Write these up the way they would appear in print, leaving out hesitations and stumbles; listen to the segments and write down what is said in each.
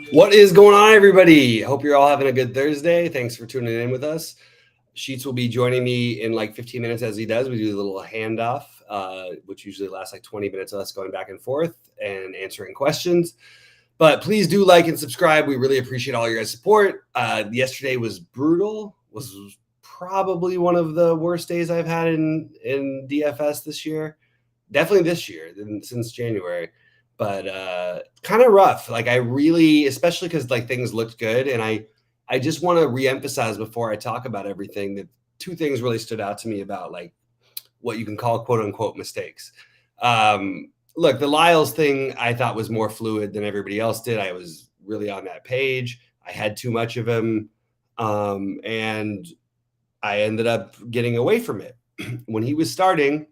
What is going on, everybody? Hope you're all having a good Thursday. Thanks for tuning in with us. Sheets will be joining me in like 15 minutes as he does. We do a little handoff, which usually lasts like 20 minutes of us going back and forth and answering questions. But please do like and subscribe. We really appreciate all your guys' support. Yesterday was brutal. Was probably one of the worst days I've had in DFS this year. Definitely this year, since January. But kind of rough. Like I really, especially because like things looked good, and I just want to reemphasize before I talk about everything that two things really stood out to me about like what you can call quote unquote mistakes. Look, the Lyles thing I thought was more fluid than everybody else did. I was really on that page. I had too much of him, and I ended up getting away from it when he was starting,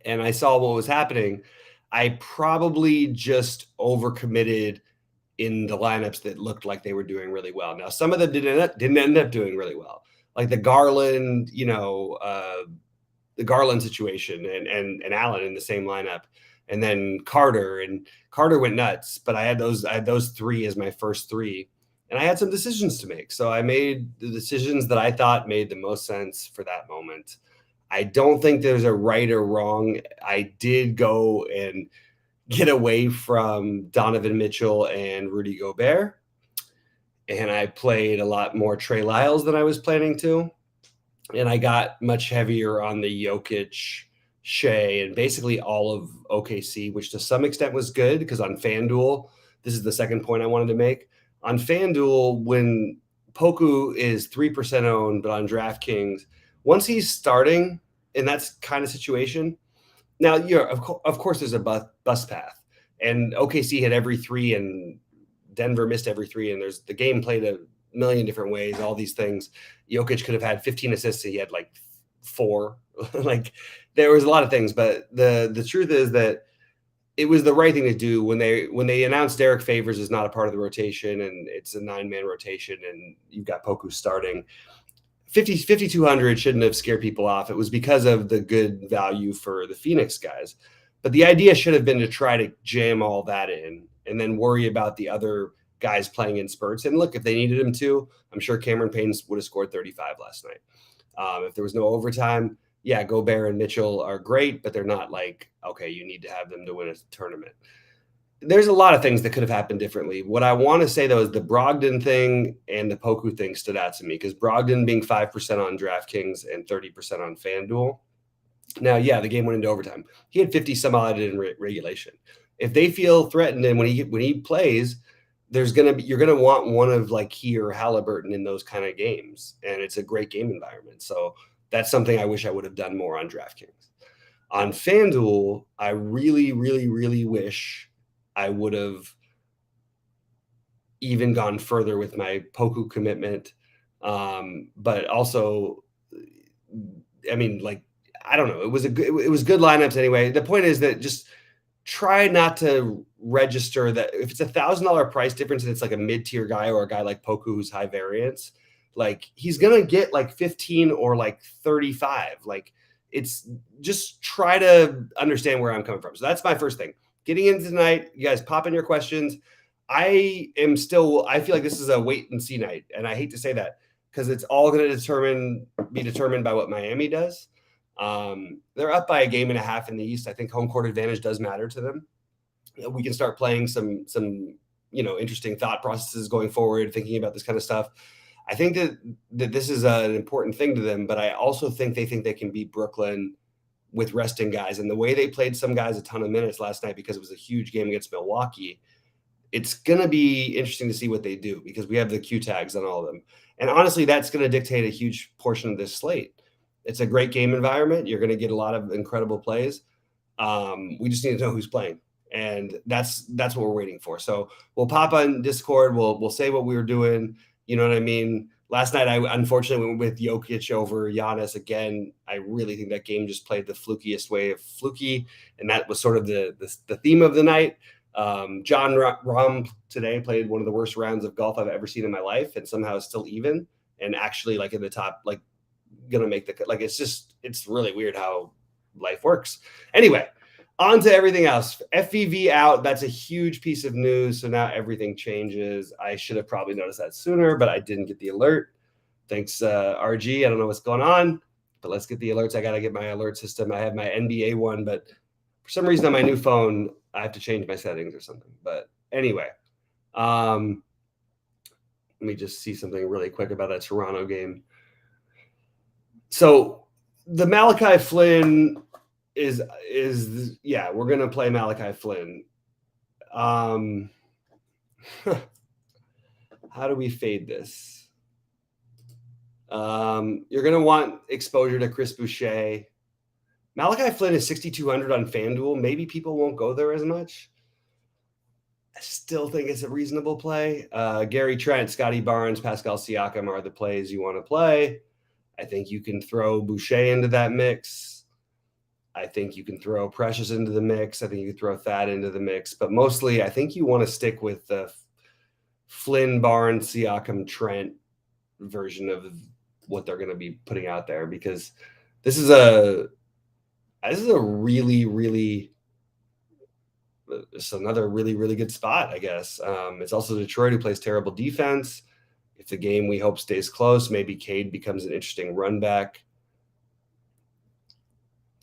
and I saw what was happening. I probably just overcommitted in the lineups that looked like they were doing really well. Now, some of them didn't end up doing really well, like the Garland, the Garland situation and Allen in the same lineup, and then Carter went nuts. But I had those three as my first three, and I had some decisions to make. So I made the decisions that I thought made the most sense for that moment. I don't think there's a right or wrong. I did go and get away from Donovan Mitchell and Rudy Gobert, and I played a lot more Trey Lyles than I was planning to. And I got much heavier on the Jokic, Shea, and basically all of OKC, which to some extent was good because on Fanduel, this is the second point I wanted to make. On Fanduel, when Poku is 3% owned, but on DraftKings, once he's starting in that kind of situation, now of course there's a bus path, and OKC had every three, and Denver missed every three, and there's the game played a million different ways, all these things. Jokic could have had 15 assists, he had like 4. Like there was a lot of things, but the truth is that it was the right thing to do when they announced Derek Favors is not a part of the rotation and it's a 9-man rotation and you've got Poku starting. 5,200 shouldn't have scared people off. It was because of the good value for the Phoenix guys. But the idea should have been to try to jam all that in and then worry about the other guys playing in spurts. And look, if they needed him to, I'm sure Cameron Payne would have scored 35 last night. If there was no overtime, yeah, Gobert and Mitchell are great, but they're not like, okay, you need to have them to win a tournament. There's a lot of things that could have happened differently. What I want to say, though, is the Brogdon thing and the Poku thing stood out to me because Brogdon being 5% on DraftKings and 30% on FanDuel. Now, yeah, the game went into overtime. He had 50 some odd in regulation. If they feel threatened and when he plays, you're gonna want one of like he or Halliburton in those kind of games, and it's a great game environment. So that's something I wish I would have done more on DraftKings. On FanDuel, I really, really, really wish I would have even gone further with my Poku commitment. But also, I mean, like, I don't know. It was good lineups anyway. The point is that just try not to register that if it's $1,000 price difference and it's like a mid-tier guy or a guy like Poku who's high variance, like he's going to get like 15 or like 35. Like it's just try to understand where I'm coming from. So that's my first thing. Getting into tonight, you guys pop in your questions. I feel like this is a wait and see night. And I hate to say that because it's all going to be determined by what Miami does. They're up by a game and a half in the East. I think home court advantage does matter to them. We can start playing some interesting thought processes going forward, thinking about this kind of stuff. I think that this is an important thing to them, but I also think they can beat Brooklyn with resting guys. And the way they played some guys a ton of minutes last night because it was a huge game against Milwaukee, it's going to be interesting to see what they do because we have the Q tags on all of them. And honestly, that's going to dictate a huge portion of this slate. It's a great game environment. You're going to get a lot of incredible plays. We just need to know who's playing. And that's what we're waiting for. So we'll pop on Discord. We'll say what we were doing. You know what I mean? Last night, I unfortunately went with Jokic over Giannis again. I really think that game just played the flukiest way of fluky. And that was sort of the theme of the night. John Rahm today played one of the worst rounds of golf I've ever seen in my life and somehow is still even and actually like in the top, like going to make the, like, it's really weird how life works. Anyway, On to everything else. FVV out. That's a huge piece of news. So now everything changes. I should have probably noticed that sooner, but I didn't get the alert. Thanks, RG. I don't know what's going on, but let's get the alerts. I got to get my alert system. I have my NBA one, but for some reason on my new phone, I have to change my settings or something. But anyway, let me just see something really quick about that Toronto game. So the Malachi Flynn is yeah, we're gonna play Malachi Flynn. How do we fade this? You're gonna want exposure to Chris Boucher. Malachi Flynn is 6,200 on Fanduel. Maybe people won't go there as much. I still think it's a reasonable play. Gary Trent, Scotty Barnes, Pascal Siakam are the plays you want to play. I think you can throw Boucher into that mix. I think you can throw Precious into the mix. I think you can throw Thad into the mix. But mostly, I think you want to stick with the Flynn, Barnes, Siakam, Trent version of what they're going to be putting out there, because this is a really, really, it's another really, really good spot, I guess. It's also Detroit, who plays terrible defense. If the game we hope stays close, maybe Cade becomes an interesting run back.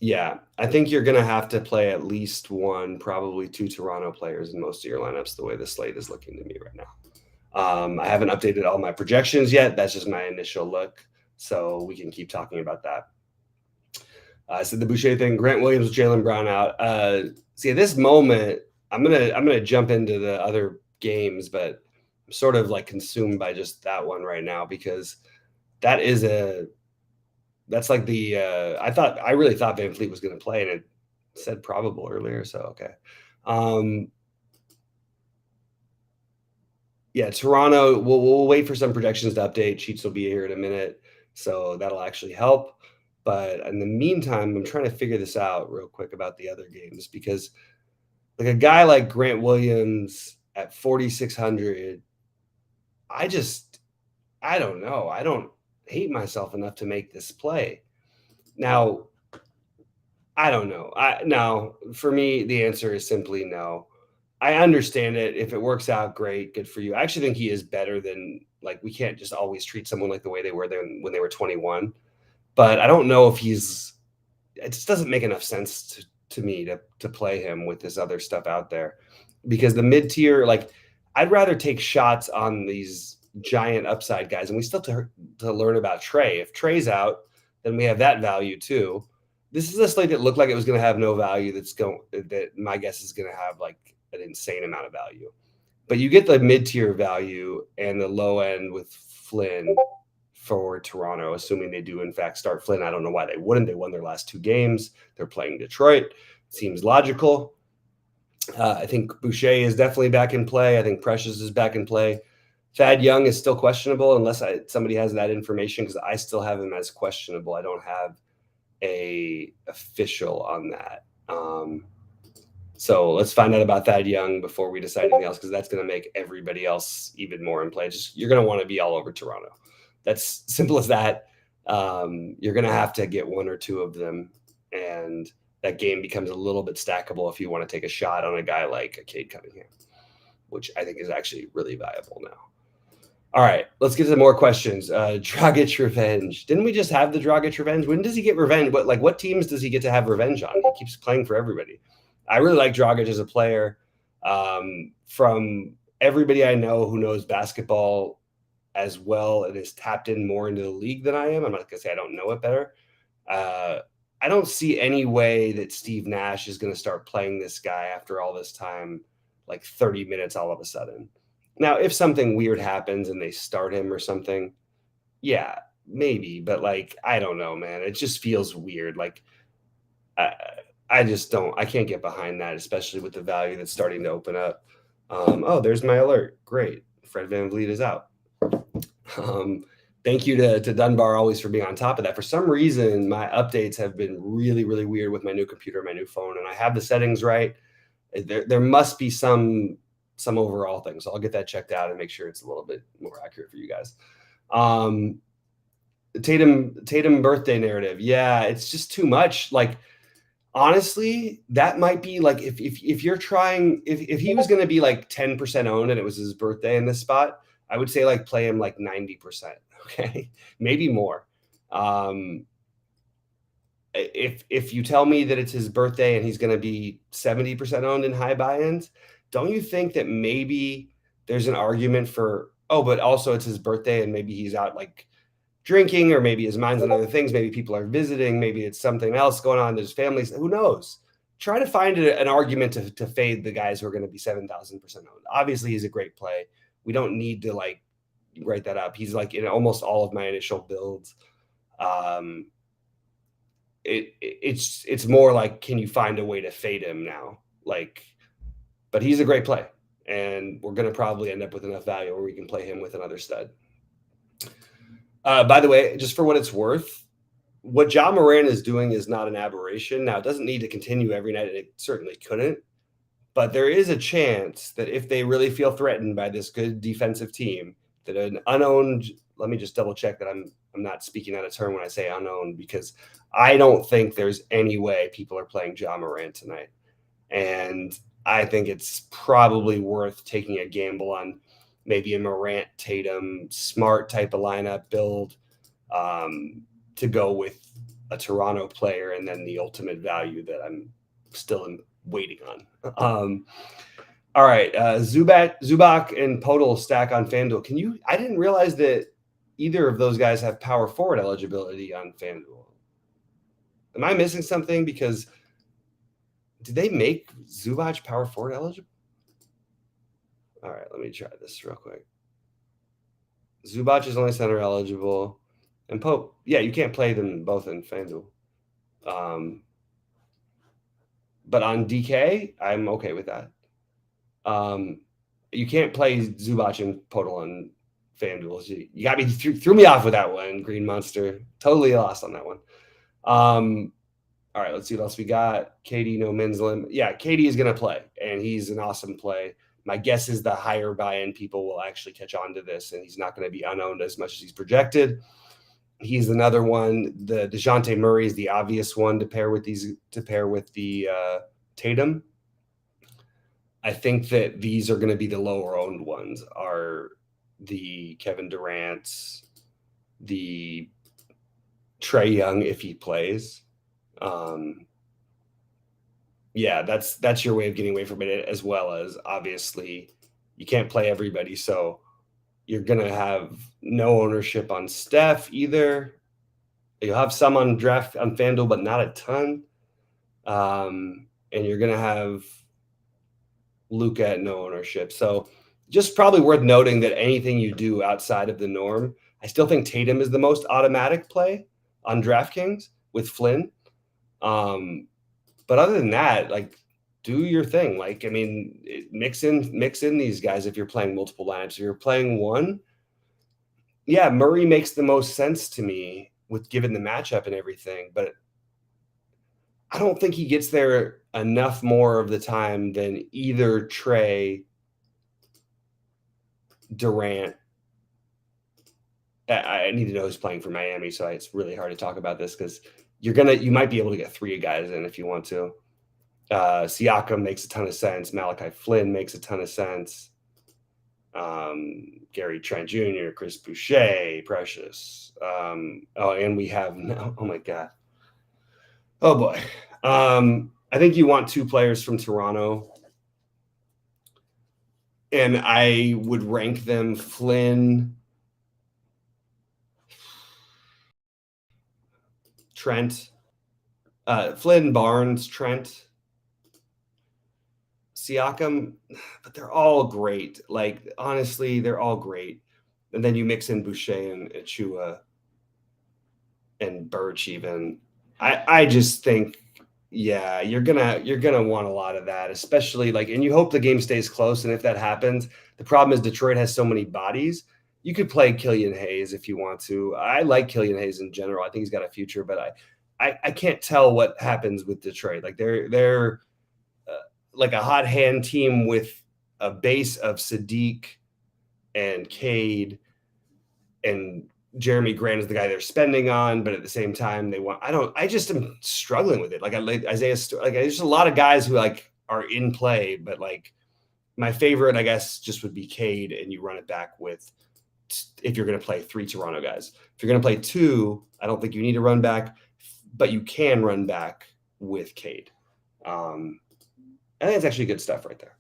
Yeah, I think you're going to have to play at least one, probably two Toronto players in most of your lineups, the way the slate is looking to me right now. I haven't updated all my projections yet. That's just my initial look, so we can keep talking about that. I said the Boucher thing. Grant Williams, Jaylen Brown out. See, at this moment, I'm gonna jump into the other games, but I'm sort of like consumed by just that one right now, because that's like the I really thought Van Fleet was going to play, and it said probable earlier, so okay. Yeah, Toronto. We'll wait for some projections to update. Sheets will be here in a minute, so that'll actually help. But in the meantime, I'm trying to figure this out real quick about the other games, because like a guy like Grant Williams at 4,600, I don't know. I don't hate myself enough to make this play. Now, I don't know. No, for me, the answer is simply no. I understand it. If it works out, great, good for you. I actually think he is better than, like, we can't just always treat someone like the way they were when they were 21. But I don't know if it just doesn't make enough sense to me to play him with this other stuff out there, because the mid tier, like, I'd rather take shots on these giant upside guys, and we still to learn about Trey. If Trey's out, then we have that value too. This is a slate that looked like it was going to have no value. That my guess is going to have like an insane amount of value. But you get the mid tier value and the low end with Flynn for Toronto, assuming they do in fact start Flynn. I don't know why they wouldn't. They won their last two games. They're playing Detroit. Seems logical. I think Boucher is definitely back in play. I think Precious is back in play. Thad Young is still questionable unless somebody has that information, because I still have him as questionable. I don't have a official on that. So let's find out about Thad Young before we decide anything else, because that's going to make everybody else even more in play. You're going to want to be all over Toronto. That's simple as that. You're going to have to get one or two of them, and that game becomes a little bit stackable if you want to take a shot on a guy like a Cade Cunningham, which I think is actually really viable now. All right, let's get to more questions. Dragic revenge. Didn't we just have the Dragic revenge? When does he get revenge? What teams does he get to have revenge on? He keeps playing for everybody. I really like Dragic as a player. From everybody I know who knows basketball as well and is tapped in more into the league than I am, I'm not going to say I don't know it better. I don't see any way that Steve Nash is going to start playing this guy after all this time, like 30 minutes all of a sudden. Now, if something weird happens and they start him or something, yeah, maybe. But like, I don't know, man. It just feels weird. Like, I just don't. I can't get behind that, especially with the value that's starting to open up. Oh, there's my alert. Great. Fred VanVleet is out. Thank you to Dunbar always for being on top of that. For some reason, my updates have been really, really weird with my new computer, my new phone, and I have the settings right. There must be some overall thing. So I'll get that checked out and make sure it's a little bit more accurate for you guys. Tatum birthday narrative. Yeah, it's just too much. Like, Honestly, that might be like if you're trying if he was going to be like 10% owned and it was his birthday in this spot, I would say like play him like 90%. Okay, maybe more. Um, if you tell me that it's his birthday and he's going to be 70% owned in high buy-ins, don't you think that maybe there's an argument for, oh, but also it's his birthday and maybe he's out like drinking, or maybe his mind's on other things. Maybe people are visiting. Maybe it's something else going on. There's families. Who knows? Try to find an argument to fade the guys who are going to be 7,000% owned. Obviously, he's a great play. We don't need to like write that up. He's like in almost all of my initial builds. It's more like, can you find a way to fade him now? Like, but he's a great play, and we're going to probably end up with enough value where we can play him with another stud. By the way, just for what it's worth, what Ja Morant is doing is not an aberration. Now, it doesn't need to continue every night, and it certainly couldn't. But there is a chance that if they really feel threatened by this good defensive team, that an unowned, let me just double check that I'm not speaking out of turn when I say unowned, because I don't think there's any way people are playing Ja Morant tonight. And I think it's probably worth taking a gamble on maybe a Morant, Tatum, Smart type of lineup build to go with a Toronto player, and then the ultimate value that I'm still waiting on. All right, Zubac and Podol stack on FanDuel. I didn't realize that either of those guys have power forward eligibility on FanDuel. Am I missing something? Because did they make Zubac power forward eligible? All right, let me try this real quick. Zubac is only center eligible, and Pope. Yeah, you can't play them both in FanDuel. But on DK, I'm okay with that. You can't play Zubac and Podol on FanDuel. You got me threw me off with that one, Green Monster. Totally lost on that one. All right, let's see what else we got. KD, no men's limit. Yeah, KD is going to play, and he's an awesome play. My guess is the higher buy-in people will actually catch on to this, and he's not going to be unowned as much as he's projected. He's another one. The DeJounte Murray is the obvious one to pair with the Tatum. I think that these are going to be the lower owned ones, are the Kevin Durant's, the Trey Young if he plays. Yeah, that's your way of getting away from it, as well as obviously you can't play everybody. So you're going to have no ownership on Steph either. You'll have some on FanDuel, but not a ton. And you're going to have Luka at no ownership. So just probably worth noting that anything you do outside of the norm, I still think Tatum is the most automatic play on DraftKings with Flynn. But other than that, like, do your thing. Like, I mean, mix in these guys if you're playing multiple lineups. If you're playing one, yeah, Murray makes the most sense to me with given the matchup and everything, but I don't think he gets there enough more of the time than either Trey, Durant. I need to know who's playing for Miami, so it's really hard to talk about this because you might be able to get three guys in if you want to. Siakam makes a ton of sense. Malachi Flynn makes a ton of sense. Gary Trent Jr., Chris Boucher, Precious. And we have now. Oh my God. Oh boy. I think you want two players from Toronto, and I would rank them Flynn, Trent, Flynn, Barnes, Trent, Siakam, but they're all great. Like, honestly, they're all great. And then you mix in Boucher and Achua and Birch even. I just think, yeah, you're gonna want a lot of that, especially like, and you hope the game stays close. And if that happens, the problem is Detroit has so many bodies. You could play Killian Hayes if you want to. I like Killian Hayes in general. I think he's got a future, but I can't tell what happens with Detroit. Like they're like a hot hand team with a base of Sadiq and Cade and Jeremy Grant is the guy they're spending on, but at the same time, I just am struggling with it. Like I like Isaiah, like there's a lot of guys who like are in play, but like my favorite, I guess, just would be Cade, and you run it back with if you're going to play 3 Toronto guys. If you're going to play 2, I don't think you need to run back, but you can run back with Cade. I think it's actually good stuff right there.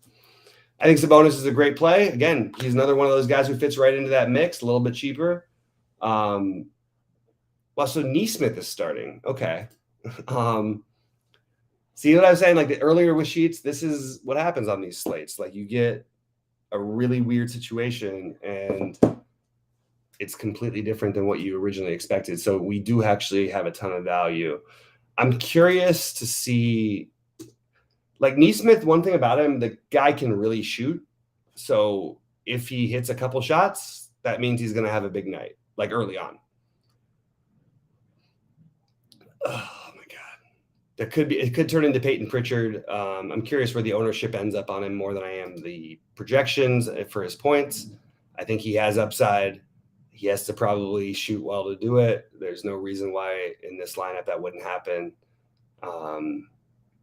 I think Sabonis is a great play. Again, he's another one of those guys who fits right into that mix, a little bit cheaper. Well, so Neesmith is starting. Okay. See what I was saying? Like earlier with Sheets, this is what happens on these slates. Like you get a really weird situation and it's completely different than what you originally expected. So we do actually have a ton of value. I'm curious to see, like Neesmith, one thing about him, the guy can really shoot. So if he hits a couple shots, that means he's going to have a big night, like early on. Oh my God. It could turn into Peyton Pritchard. I'm curious where the ownership ends up on him more than I am the projections for his points. I think he has upside. He has to probably shoot well to do it. There's no reason why in this lineup that wouldn't happen.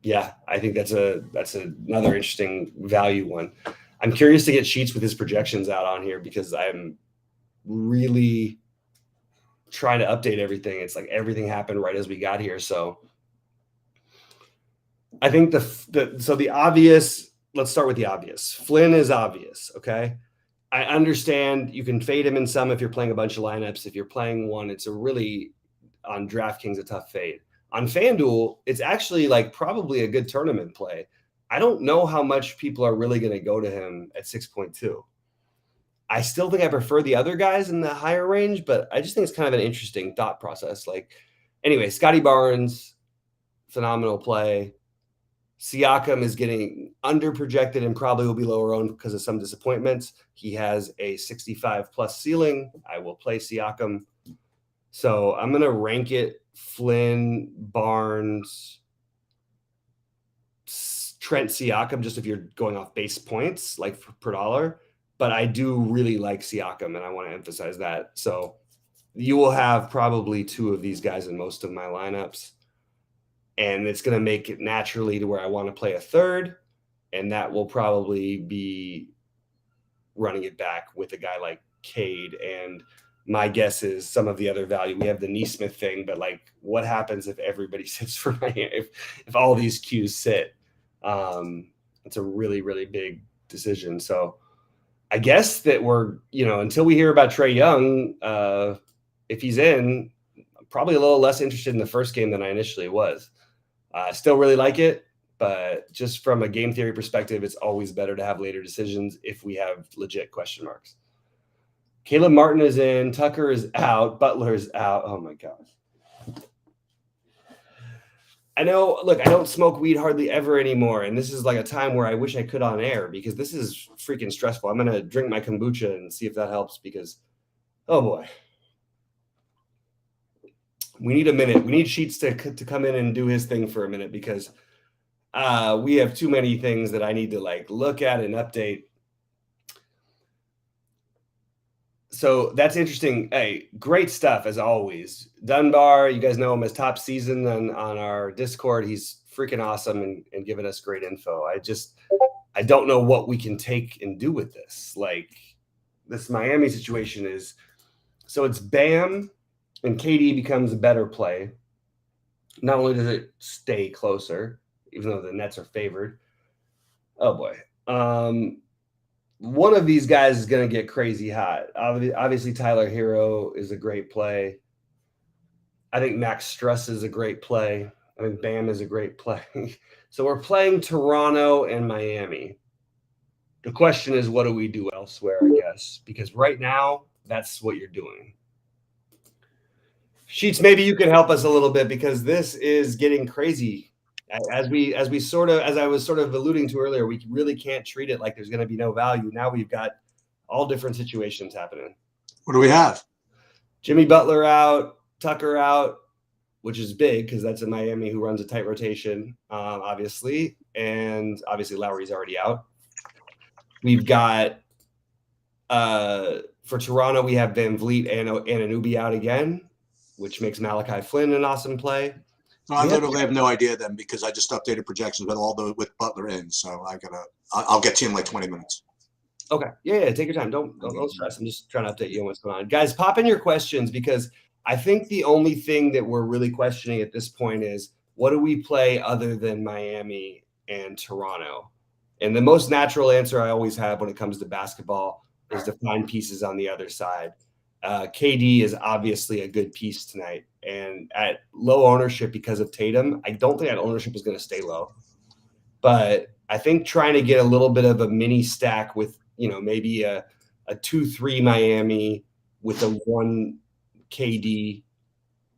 Yeah, I think that's another interesting value one. I'm curious to get Sheets with his projections out on here because I'm really trying to update everything. It's like everything happened right as we got here. So I think the obvious, let's start with the obvious. Flynn is obvious, okay? I understand you can fade him in some if you're playing a bunch of lineups. If you're playing one, it's a really, on DraftKings, a tough fade. On FanDuel, it's actually like probably a good tournament play. I don't know how much people are really going to go to him at 6.2. I still think I prefer the other guys in the higher range, but I just think it's kind of an interesting thought process. Like, anyway, Scotty Barnes, phenomenal play. Siakam is getting under projected and probably will be lower owned because of some disappointments. He has a 65 plus ceiling. I will play Siakam. So I'm going to rank it Flynn, Barnes, Trent, Siakam, just if you're going off base points, like per dollar. But I do really like Siakam, and I want to emphasize that. So you will have probably 2 of these guys in most of my lineups. And it's going to make it naturally to where I want to play a third. And that will probably be running it back with a guy like Cade. And my guess is some of the other value. We have the Neesmith thing, but like what happens if everybody sits for my if all these Qs sit? It's a really, really big decision. So I guess that we're, until we hear about Trey Young, if he's in, I'm probably a little less interested in the first game than I initially was. I still really like it, but just from a game theory perspective, it's always better to have later decisions if we have legit question marks. Caleb Martin is in, Tucker is out, Butler is out. Oh my gosh. I know, look, I don't smoke weed hardly ever anymore, and this is like a time where I wish I could on air because this is freaking stressful. I'm going to drink my kombucha and see if that helps because, oh boy. We need a minute. We need Sheets to come in and do his thing for a minute because we have too many things that I need to like look at and update. So that's interesting. Hey, great stuff as always. Dunbar, you guys know him as Top Season on our Discord. He's freaking awesome and giving us great info. I don't know what we can take and do with this. Like this Miami situation is, so it's Bam and KD becomes a better play. Not only does it stay closer, even though the Nets are favored. Oh boy. One of these guys is going to get crazy hot. Obviously, Tyler Hero is a great play. I think Max Struss is a great play. I think Bam is a great play. So we're playing Toronto and Miami. The question is, what do we do elsewhere, I guess? Because right now, that's what you're doing. Sheets, maybe you can help us a little bit because this is getting crazy. As I was sort of alluding to earlier, we really can't treat it like there's going to be no value. Now we've got all different situations happening. What do we have? Jimmy Butler out, Tucker out, which is big because that's in Miami who runs a tight rotation, obviously. And obviously Lowry's already out. We've got For Toronto, we have Van Vliet and Anunoby out again, which makes Malachi Flynn an awesome play. No, I literally have no idea then because I just updated projections with Butler in. So I'll get to you in like 20 minutes. Okay. Yeah. Take your time. Don't stress. I'm just trying to update you on what's going on. Guys, pop in your questions because I think the only thing that we're really questioning at this point is what do we play other than Miami and Toronto? And the most natural answer I always have when it comes to basketball is to find pieces on the other side. KD is obviously a good piece tonight. And at low ownership because of Tatum, I don't think that ownership is going to stay low. But I think trying to get a little bit of a mini stack with, maybe a 2-3 Miami with a 1 KD,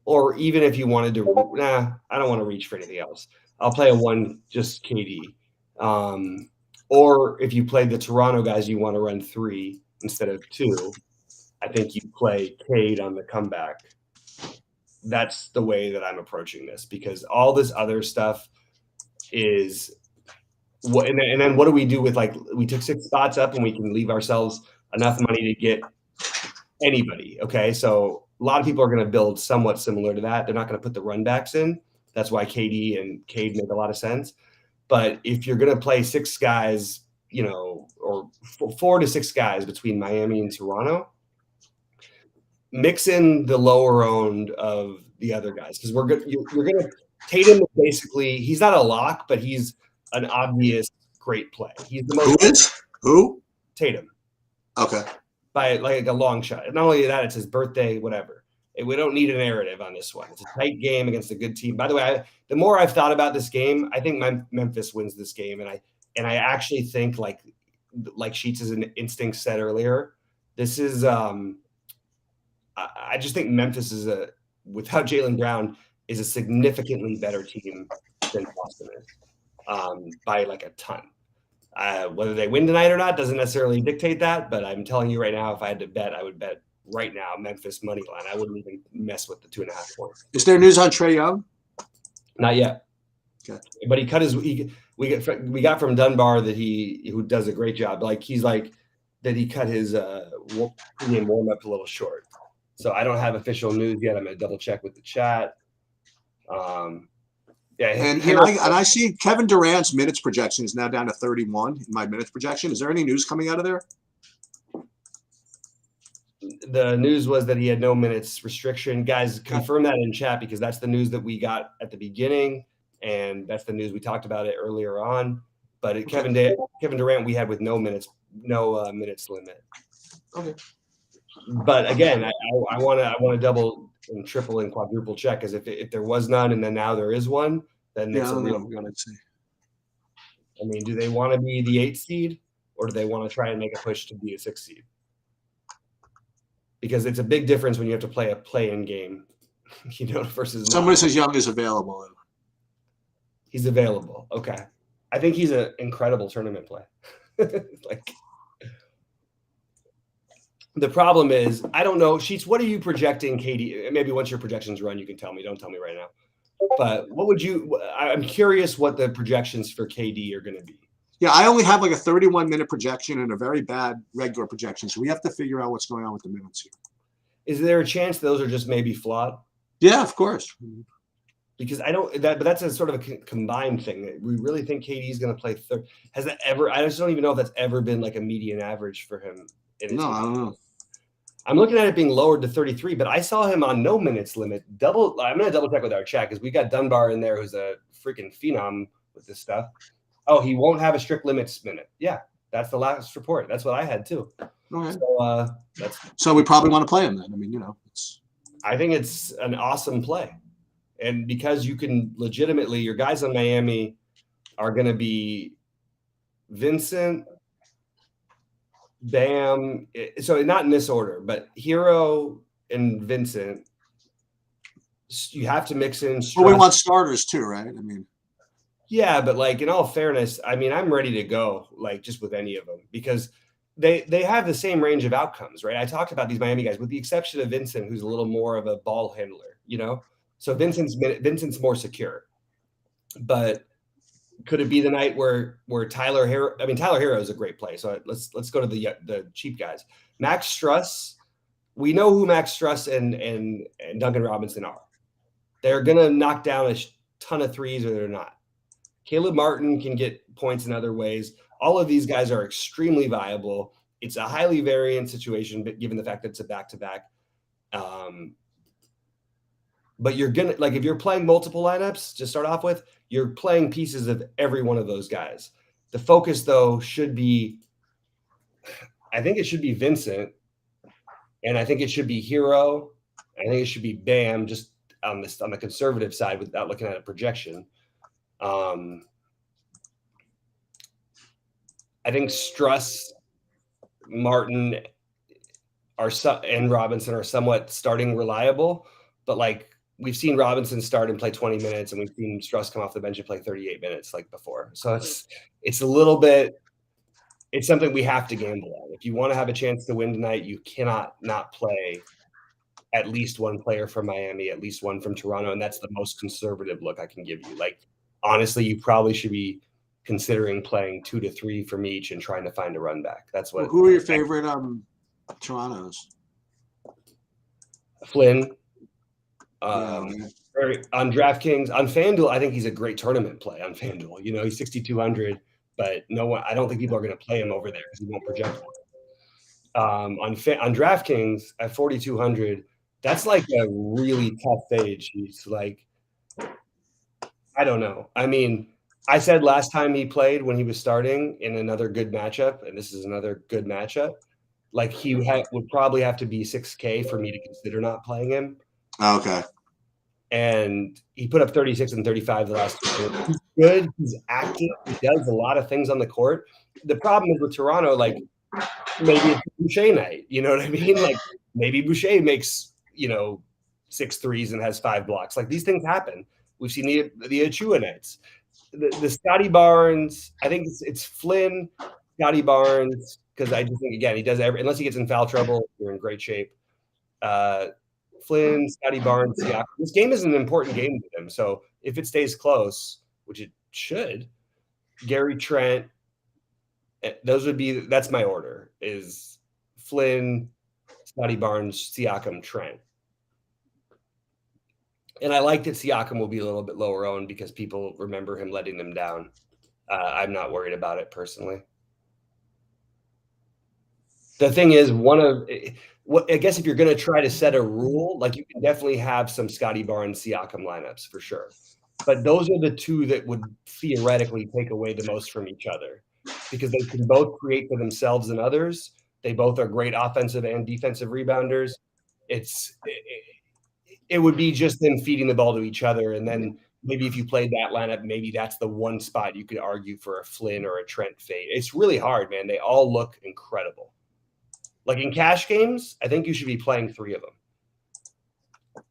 or even if you wanted to, I don't want to reach for anything else. I'll play a 1 just KD. Or if you play the Toronto guys, you want to run 3 instead of 2. I think you play Cade on the comeback. That's the way that I'm approaching this because all this other stuff is what, and then what do we do with we took 6 spots up and we can leave ourselves enough money to get anybody. Okay. So a lot of people are going to build somewhat similar to that. They're not going to put the run backs in. That's why KD and Cade make a lot of sense. But if you're going to play 6 guys, or 4 to 6 guys between Miami and Toronto, mix in the lower owned of the other guys because we're good. You're going to Tatum basically. He's not a lock, but he's an obvious great play. He's the most. Who? Tatum. Okay. By like a long shot. Not only that, it's his birthday. Whatever. We don't need a narrative on this one. It's a tight game against a good team. By the way, the more I've thought about this game, I think Memphis wins this game, and I actually think like Sheets' instinct said earlier, this is. I just think Memphis is without Jaylen Brown is a significantly better team than Boston is by like a ton. Whether they win tonight or not doesn't necessarily dictate that, but I'm telling you right now, if I had to bet, I would bet right now Memphis money line. I wouldn't even mess with the 2.5 points. Is there news on Trey Young? Not yet. Okay. But he cut his. We got from Dunbar that who does a great job. He's like that he cut his game warm up a little short. So I don't have official news yet. I'm going to double check with the chat. And I see Kevin Durant's minutes projection is now down to 31 in my minutes projection. Is there any news coming out of there? The news was that he had no minutes restriction. Guys, confirm that in chat because that's the news that we got at the beginning, and that's the news we talked about it earlier on. But Kevin Durant, we had with no minutes limit. Okay. But again, I want to double and triple and quadruple check because if there was none and then now there is one, then it's a real. I mean, do they want to be the 8th seed or do they want to try and make a push to be a 6th seed? Because it's a big difference when you have to play a play-in game, versus. Somebody says Young is available. He's available. Okay, I think he's an incredible tournament play. The problem is, I don't know, Sheets, what are you projecting, KD? Maybe once your projections run, you can tell me. Don't tell me right now. But I'm curious what the projections for KD are going to be. Yeah, I only have like a 31-minute projection and a very bad regular projection. So we have to figure out what's going on with the minutes here. Is there a chance those are just maybe flawed? Yeah, of course. Because but that's a sort of a combined thing. We really think KD is going to play third. Has that ever? I just don't even know if that's ever been like a median average for him. No, I don't know. I'm looking at it being lowered to 33, but I saw him on no minutes limit. I'm going to double check with our chat because we got Dunbar in there who's a freaking phenom with this stuff. Oh, he won't have a strict limits minute. Yeah, that's the last report. That's what I had too. Okay. So we probably want to play him then. I mean, I think it's an awesome play. And because you can legitimately, your guys on Miami are going to be Vincent, Bam. So not in this order, but Hero and Vincent. You have to mix in. Well, we want starters too, right? I mean, yeah, but in all fairness, I mean, I'm ready to go, just with any of them because they have the same range of outcomes, right? I talked about these Miami guys, with the exception of Vincent, who's a little more of a ball handler, So Vincent's more secure, but Could it be the night where Tyler Hero? I mean, Tyler Hero is a great play. So let's go to the cheap guys. Max Struss. We know who Max Struss and Duncan Robinson are. They're gonna knock down a ton of threes, or they're not. Caleb Martin can get points in other ways. All of these guys are extremely viable. It's a highly variant situation, but given the fact that it's a back-to-back. But you're gonna if you're playing multiple lineups to start off with, you're playing pieces of every one of those guys. The focus, though, should be, I think it should be Vincent, and I think it should be Hero. I think it should be Bam, just on the conservative side without looking at a projection. I think Struss, Martin, and Robinson are somewhat starting reliable, but we've seen Robinson start and play 20 minutes, and we've seen Struss come off the bench and play 38 minutes like before. So it's a little bit, it's something we have to gamble on. If you want to have a chance to win tonight, you cannot not play at least one player from Miami, at least one from Toronto, and that's the most conservative look I can give you. Honestly, you probably should be considering playing 2 to 3 from each and trying to find a run back. That's what. Who are your favorite Torontos? Flynn. On DraftKings, on Fanduel, I think he's a great tournament play on Fanduel. He's 6,200, but I don't think people are going to play him over there because he won't project on DraftKings at 4,200. That's a really tough fade. He's I don't know. I mean, I said last time he played when he was starting in another good matchup, and this is another good matchup. He would probably have to be 6K for me to consider not playing him. Okay. And he put up 36 and 35 the last 2 years. He's good. He's active. He does a lot of things on the court. The problem is with Toronto, maybe it's Boucher night. You know what I mean? Maybe Boucher makes, 6 threes and has 5 blocks. These things happen. We've seen the Achua nights. The Scotty Barnes, I think it's Flynn, Scotty Barnes, because I just think, again, he does unless he gets in foul trouble, you're in great shape. Flynn, Scotty Barnes, yeah. This game is an important game to them. So if it stays close, which it should, Gary Trent, that's my order, is Flynn, Scotty Barnes, Siakam, Trent. And I like that Siakam will be a little bit lower owned because people remember him letting them down. I'm not worried about it personally. The thing is, I guess if you're going to try to set a rule, you can definitely have some Scotty Barnes, Siakam lineups for sure. But those are the two that would theoretically take away the most from each other because they can both create for themselves and others. They both are great offensive and defensive rebounders. It would be just them feeding the ball to each other. And then maybe if you played that lineup, maybe that's the one spot you could argue for a Flynn or a Trent fade. It's really hard, man. They all look incredible. In cash games, I think you should be playing 3 of them.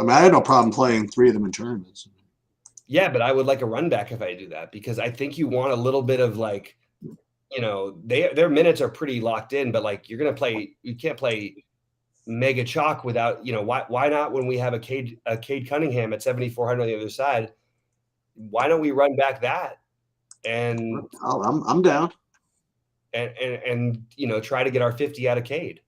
I mean, I had no problem playing 3 of them in tournaments. Yeah, but I would like a run back if I do that because I think you want a little bit of their minutes are pretty locked in, but you're going to play, you can't play mega chalk without, why not when we have a Cade Cunningham at 7,400 on the other side? Why don't we run back that? And I'm down. And try to get our 50 out of Cade.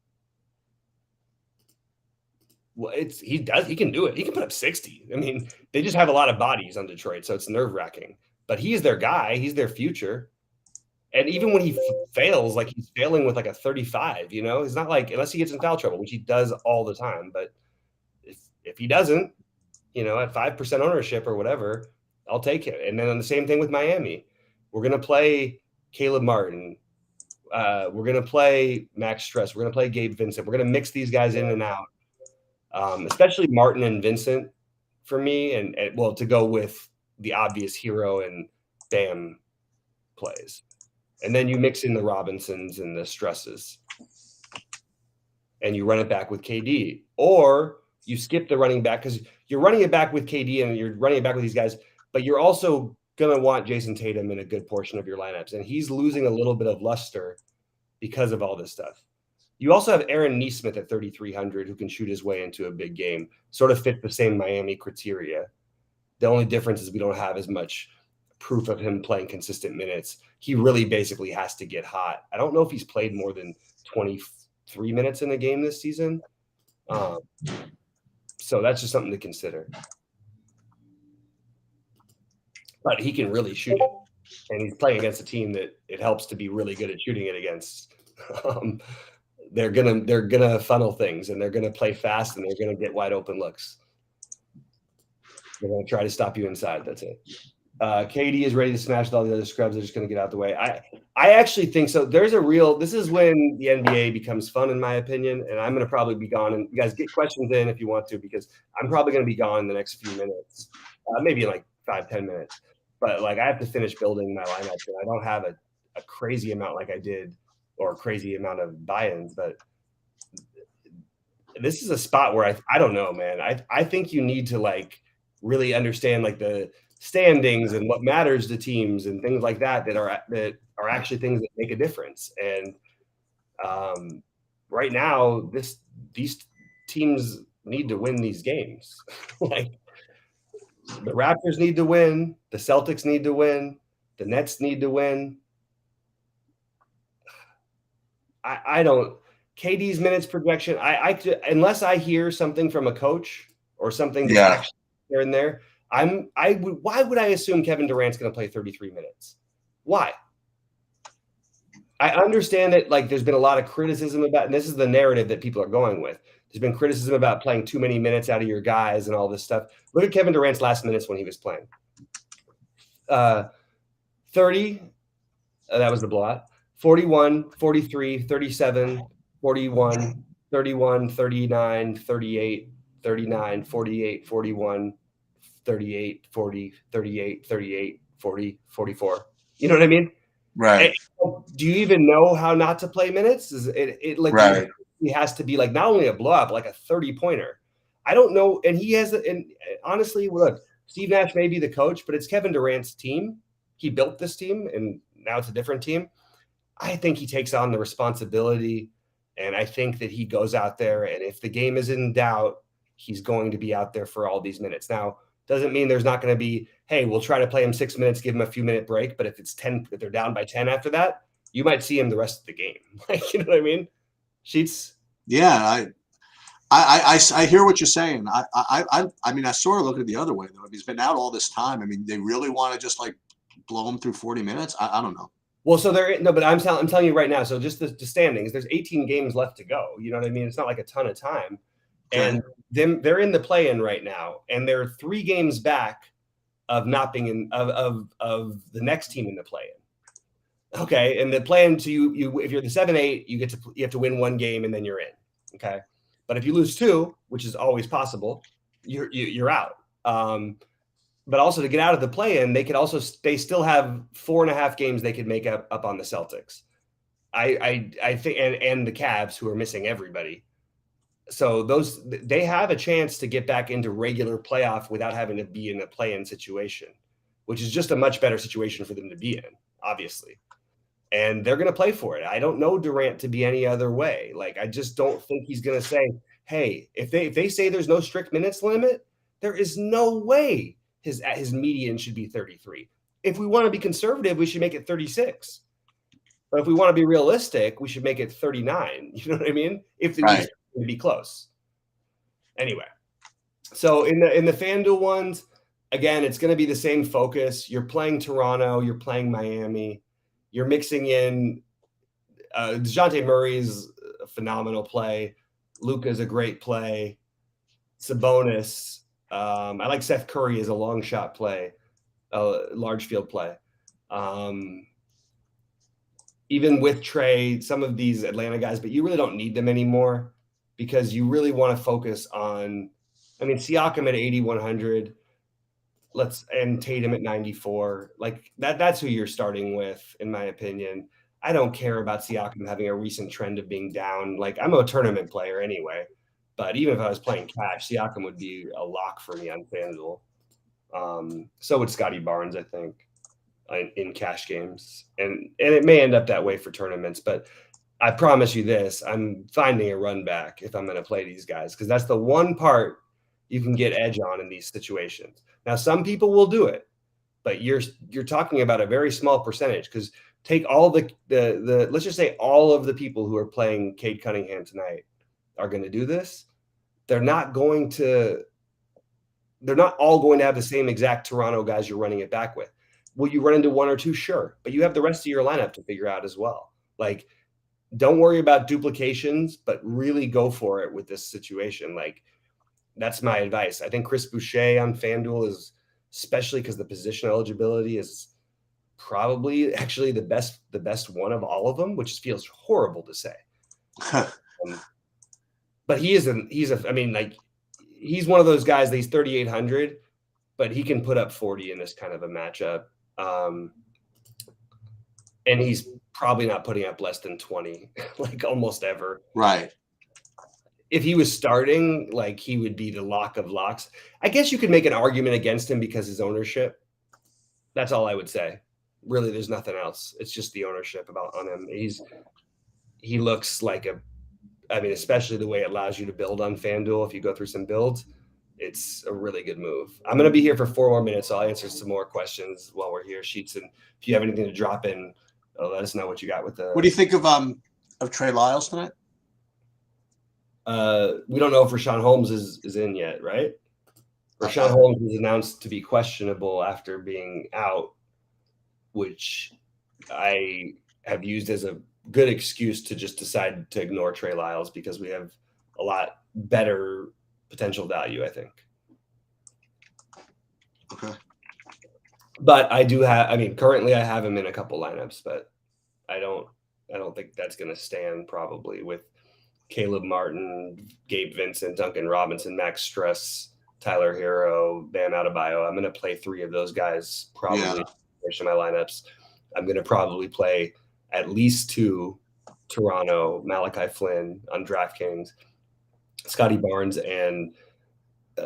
Well, he can do it. He can put up 60. I mean, they just have a lot of bodies on Detroit, so it's nerve-wracking. But he's their guy. He's their future. And even when he fails, he's failing with a 35, It's not unless he gets in foul trouble, which he does all the time. But if he doesn't, at 5% ownership or whatever, I'll take it. And then the same thing with Miami. We're going to play Caleb Martin. We're going to play Max Struss. We're going to play Gabe Vincent. We're going to mix these guys in and out, especially Martin and Vincent for me, and to go with the obvious Hero and Bam plays. And then you mix in the Robinsons and the Strusses, and you run it back with KD. Or you skip the running back because you're running it back with KD and you're running it back with these guys, but you're also going to want Jason Tatum in a good portion of your lineups. And he's losing a little bit of luster because of all this stuff. You also have Aaron Nesmith at 3,300 who can shoot his way into a big game, sort of fit the same Miami criteria. The only difference is we don't have as much proof of him playing consistent minutes. He really basically has to get hot. I don't know if he's played more than 23 minutes in a game this season. So that's just something to consider. But he can really shoot it. And he's playing against a team that it helps to be really good at shooting it against. They're gonna funnel things, and they're gonna play fast, and they're gonna get wide open looks. They're gonna try to stop you inside. That's it. KD is ready to smash with all the other scrubs. They're just gonna get out the way. I actually think so. This is when the NBA becomes fun, in my opinion. And I'm gonna probably be gone. And you guys get questions in if you want to, because I'm probably gonna be gone in the next few minutes, maybe in like 5-10 minutes. But like I have to finish building my lineups, and I don't have a crazy amount like I did, or a crazy amount of buy-ins. But this is a spot where I don't know, man. I think you need to like really understand like the standings and what matters to teams and things like that are actually things that make a difference. And right now, these teams need to win these games. Like the Raptors need to win, the Celtics need to win, the Nets need to win. I don't. KD's minutes projection. Unless I hear something from a coach or something that's actually here and there. Why would I assume Kevin Durant's going to play 33 minutes? Why? I understand that like there's been a lot of criticism about, and this is the narrative that people are going with. There's been criticism about playing too many minutes out of your guys and all this stuff. Look at Kevin Durant's last minutes when he was playing. 30, that was the blowout. 41, 43, 37, 41, 31, 39, 38, 39, 48, 41, 38, 40, 38, 38, 40, 44. You know what I mean? Right. Do you even know how not to play minutes? Is it like right. He has to be like not only a blowout, but like a 30-pointer. I don't know. And he has, and honestly, look, Steve Nash may be the coach, but it's Kevin Durant's team. He built this team, and now it's a different team. I think he takes on the responsibility, and I think that he goes out there, and if the game is in doubt, he's going to be out there for all these minutes. Now, doesn't mean there's not going to be, hey, we'll try to play him 6 minutes, give him a few minute break. But if it's 10, if they're down by 10 after that, you might see him the rest of the game. Like, you know what I mean? Sheets. Yeah, I hear what you're saying. I mean, I sort of look at it the other way though. If he's been out all this time, I mean, they really want to just like blow him through 40 minutes. I don't know. Well, so but I'm telling you right now. So just the standings, there's 18 games left to go. You know what I mean? It's not like a ton of time. And they're in the play-in right now, and they're 3 games back of not being in of the next team in the play-in. Okay, and the play-in to you if you're the 7-8, you have to win 1 game and then you're in. Okay, but if you lose 2, which is always possible, you're out. But also to get out of the play-in, they still have 4.5 games they could make up on the Celtics. I think and the Cavs, who are missing everybody. So they have a chance to get back into regular playoff without having to be in a play-in situation, which is just a much better situation for them to be in, obviously. And they're going to play for it. I don't know Durant to be any other way. Like, I just don't think he's going to say, hey, if they say there's no strict minutes limit, there is no way his median should be 33. If we want to be conservative, we should make it 36. But if we want to be realistic, we should make it 39. You know what I mean? If the to be close. Anyway, so in the Fanduel ones, again, it's going to be the same focus. You're playing Toronto, you're playing Miami, you're mixing in DeJounte Murray's a phenomenal play. Luka's a great play. Sabonis. I like Seth Curry as a long shot play, large field play. Even with Trey, some of these Atlanta guys, but you really don't need them anymore, because you really want to focus on, I mean, Siakam at 8,100, and Tatum at 94. Like that's who you're starting with, in my opinion. I don't care about Siakam having a recent trend of being down. Like, I'm a tournament player anyway, but even if I was playing cash, Siakam would be a lock for me on FanDuel. So would Scotty Barnes, I think, in cash games. And it may end up that way for tournaments, but I promise you this, I'm finding a run back if I'm going to play these guys, because that's the one part you can get edge on in these situations. Now, some people will do it, but you're talking about a very small percentage, because take all the let's just say all of the people who are playing Cade Cunningham tonight are going to do this. They're not all going to have the same exact Toronto guys you're running it back with. Will you run into one or two? Sure. But you have the rest of your lineup to figure out as well. Like, don't worry about duplications, but really go for it with this situation. Like, that's my advice. I think Chris Boucher on Fanduel is, especially because the position eligibility is probably actually the best one of all of them, which feels horrible to say. But he's one of those guys that he's 3,800, but he can put up 40 in this kind of a matchup. And he's probably not putting up less than 20, like almost ever. Right. If he was starting, like, he would be the lock of locks. I guess you could make an argument against him because his ownership. That's all I would say. Really, there's nothing else. It's just the ownership on him. He looks like especially the way it allows you to build on FanDuel. If you go through some builds, it's a really good move. I'm going to be here for 4 more minutes, so I'll answer some more questions while we're here, Sheets. And if you have anything to drop in, let us know what you got with the. What do you think of Trey Lyles tonight? We don't know if Rashawn Holmes is in yet, right? Rashawn Holmes was announced to be questionable after being out, which I have used as a good excuse to just decide to ignore Trey Lyles, because we have a lot better potential value, I think. Okay. But I do have, currently I have him in a couple lineups, but I don't think that's going to stand, probably, with Caleb Martin, Gabe Vincent, Duncan Robinson, Max Struess, Tyler Hero, Bam Adebayo. I'm going to play 3 of those guys probably in my lineups. I'm going to probably play at least 2 Toronto, Malachi Flynn on DraftKings, Scotty Barnes and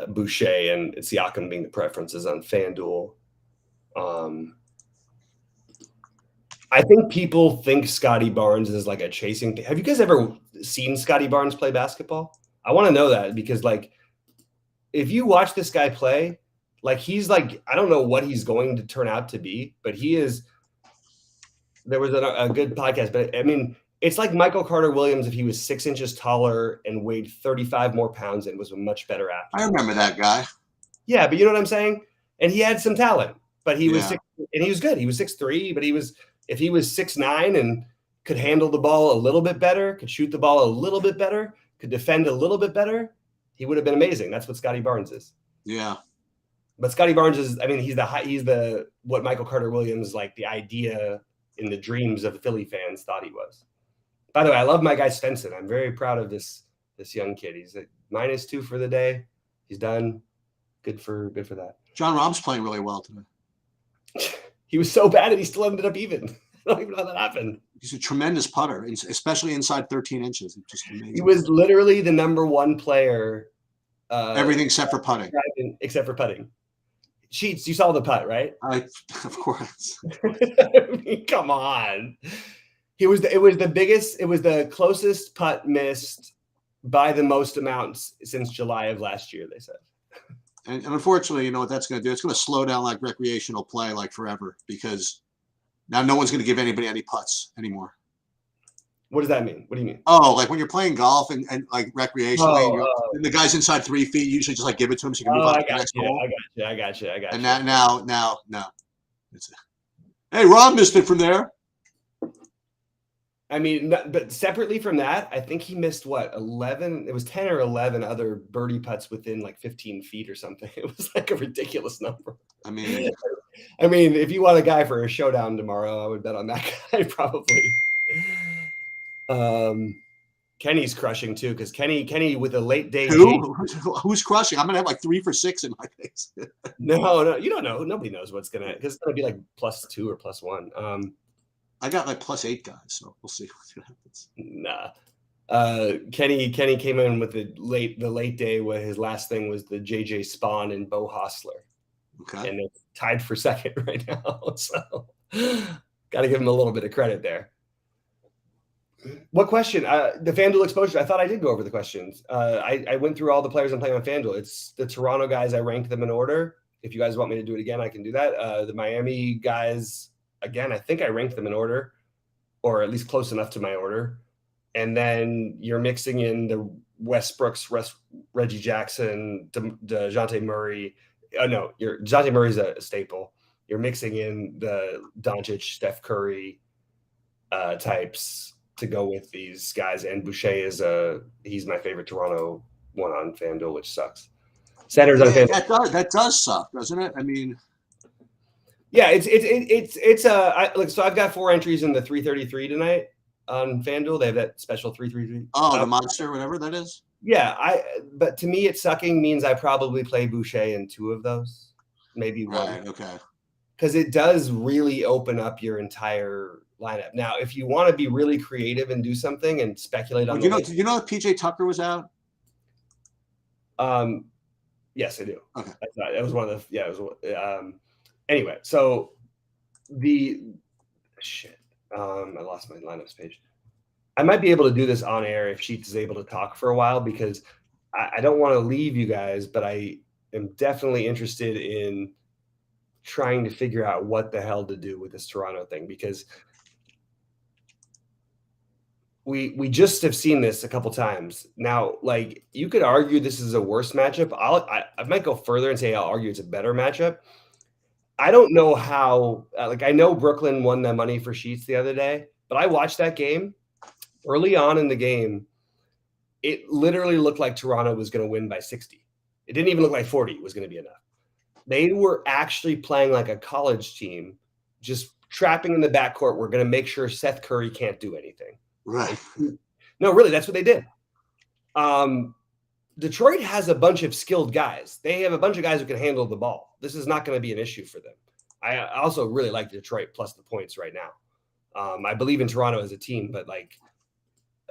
Boucher, and Siakam being the preferences on FanDuel. I think people think Scotty Barnes is like a chasing thing. Have you guys ever seen Scotty Barnes play basketball? I want to know that, because, like, if you watch this guy play, like, he's like, I don't know what he's going to turn out to be, but he is. There was a good podcast, but it's like Michael Carter Williams if he was 6 inches taller and weighed 35 more pounds and was a much better athlete. I remember that guy. Yeah, but you know what I'm saying? And he had some talent, but he was 6, and he was good. He was 6'3", but if he was 6'9" and could handle the ball a little bit better, could shoot the ball a little bit better, could defend a little bit better, he would have been amazing. That's what Scotty Barnes is. Yeah. But Scotty Barnes is, he's the what Michael Carter Williams, like, the idea in the dreams of the Philly fans thought he was. By the way, I love my guy Svensson. I'm very proud of this young kid. He's at -2 for the day. He's done. Good for that. John Rahm's playing really well today. He was so bad and he still ended up even. I don't even know how that happened. He's a tremendous putter, especially inside 13 inches. It's just amazing. He was literally the number 1 player. Everything except for putting. Except for putting. Sheets, you saw the putt, right? Of course. Come on. It was the biggest. It was the closest putt missed by the most amounts since July of last year, they said. And unfortunately, you know what that's going to do? It's going to slow down like recreational play like forever, because now no one's going to give anybody any putts anymore. What does that mean? What do you mean? Oh, like when you're playing golf and like recreationally, and the guy's inside 3 feet, you usually just like give it to him so you can move on to the next hole. I got you. And now, no. Hey, Rob missed it from there. But separately from that, I think he missed 11? It was 10 or 11 other birdie putts within like 15 feet or something. It was like a ridiculous number. If you want a guy for a showdown tomorrow, I would bet on that guy probably. Kenny's crushing too, because Kenny with a late day. Who's crushing? I'm gonna have like 3 for 6 in my case. No, you don't know. Nobody knows because it's gonna be like +2 or +1. I got like +8 guys, so we'll see what happens. Nah. Kenny came in with the late day where his last thing was the JJ Spawn and Bo Hostler. Okay. And they're tied for second right now. So gotta give him a little bit of credit there. What question? The Fanduel Exposure. I thought I did go over the questions. I went through all the players I'm playing on Fanduel. It's the Toronto guys. I ranked them in order. If you guys want me to do it again, I can do that. The Miami guys, again, I think I ranked them in order, or at least close enough to my order. And then you're mixing in the Westbrooks, Reggie Jackson, DeJounte Murray. No, DeJounte Murray's a staple. You're mixing in the Doncic, Steph Curry types to go with these guys. And Boucher he's my favorite Toronto one on FanDuel, which sucks. Centers on FanDuel. That does suck, doesn't it? I mean, yeah, so I've got 4 entries in the 333 tonight on FanDuel. They have that special 333. Oh, the monster, whatever that is. Yeah, but to me, it's sucking means I probably play Boucher in 2 of those, maybe one. Right. Okay. Because it does really open up your entire lineup. Now, if you want to be really creative and do something and speculate on, you know if PJ Tucker was out? Yes, I do. Okay, that was one of the It was anyway. So I lost my lineups page. I might be able to do this on air if Sheets is able to talk for a while, because I don't want to leave you guys, but I am definitely interested in trying to figure out what the hell to do with this Toronto thing, because we just have seen this a couple times now. Like, you could argue this is a worse matchup. I might go further and say I'll argue it's a better matchup. I don't know how. I know Brooklyn won the money for Sheets the other day, but I watched that game. Early on in the game, it literally looked like Toronto was going to win by 60. It didn't even look like 40 was going to be enough. They were actually playing like a college team, just trapping in the backcourt. We're going to make sure Seth Curry can't do anything. Right. No, really, that's what they did. Detroit has a bunch of skilled guys. They have a bunch of guys who can handle the ball. This is not going to be an issue for them. I also really like Detroit plus the points right now. I believe in Toronto as a team, but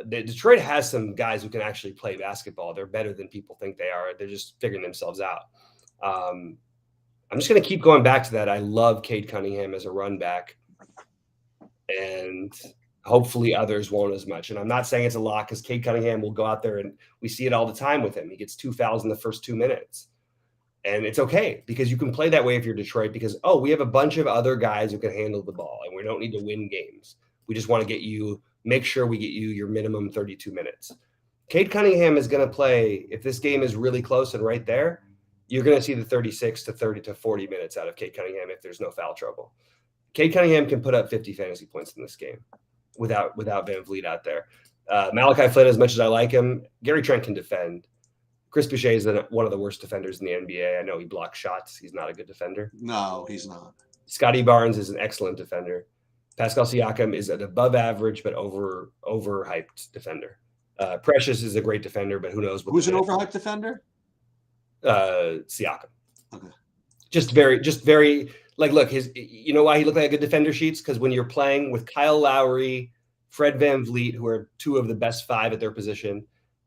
Detroit has some guys who can actually play basketball. They're better than people think they are. They're just figuring themselves out. I'm just going to keep going back to that. I love Cade Cunningham as a run back, and hopefully others won't as much. And I'm not saying it's a lock, because Cade Cunningham will go out there, and we see it all the time with him. He gets 2 fouls in the first 2 minutes. And it's okay, because you can play that way if you're Detroit, because, we have a bunch of other guys who can handle the ball, and we don't need to win games. We just want to make sure we get you your minimum 32 minutes. Cade Cunningham is going to play, if this game is really close and right there, you're going to see the 36 to 30 to 40 minutes out of Cade Cunningham if there's no foul trouble. Cade Cunningham can put up 50 fantasy points in this game without Van Vliet out there. Malachi Flynn, as much as I like him, Gary Trent can defend. Chris Boucher is one of the worst defenders in the NBA. I know he blocks shots. He's not a good defender. No, he's not. Scotty Barnes is an excellent defender. Pascal Siakam is an above average but overhyped defender. Precious is a great defender, but who knows? Who's an overhyped defender? Siakam. Okay. Just very look, you know why he looked like a good defender, Sheets? Because when you're playing with Kyle Lowry, Fred Van Vliet, who are 2 of the best 5 at their position,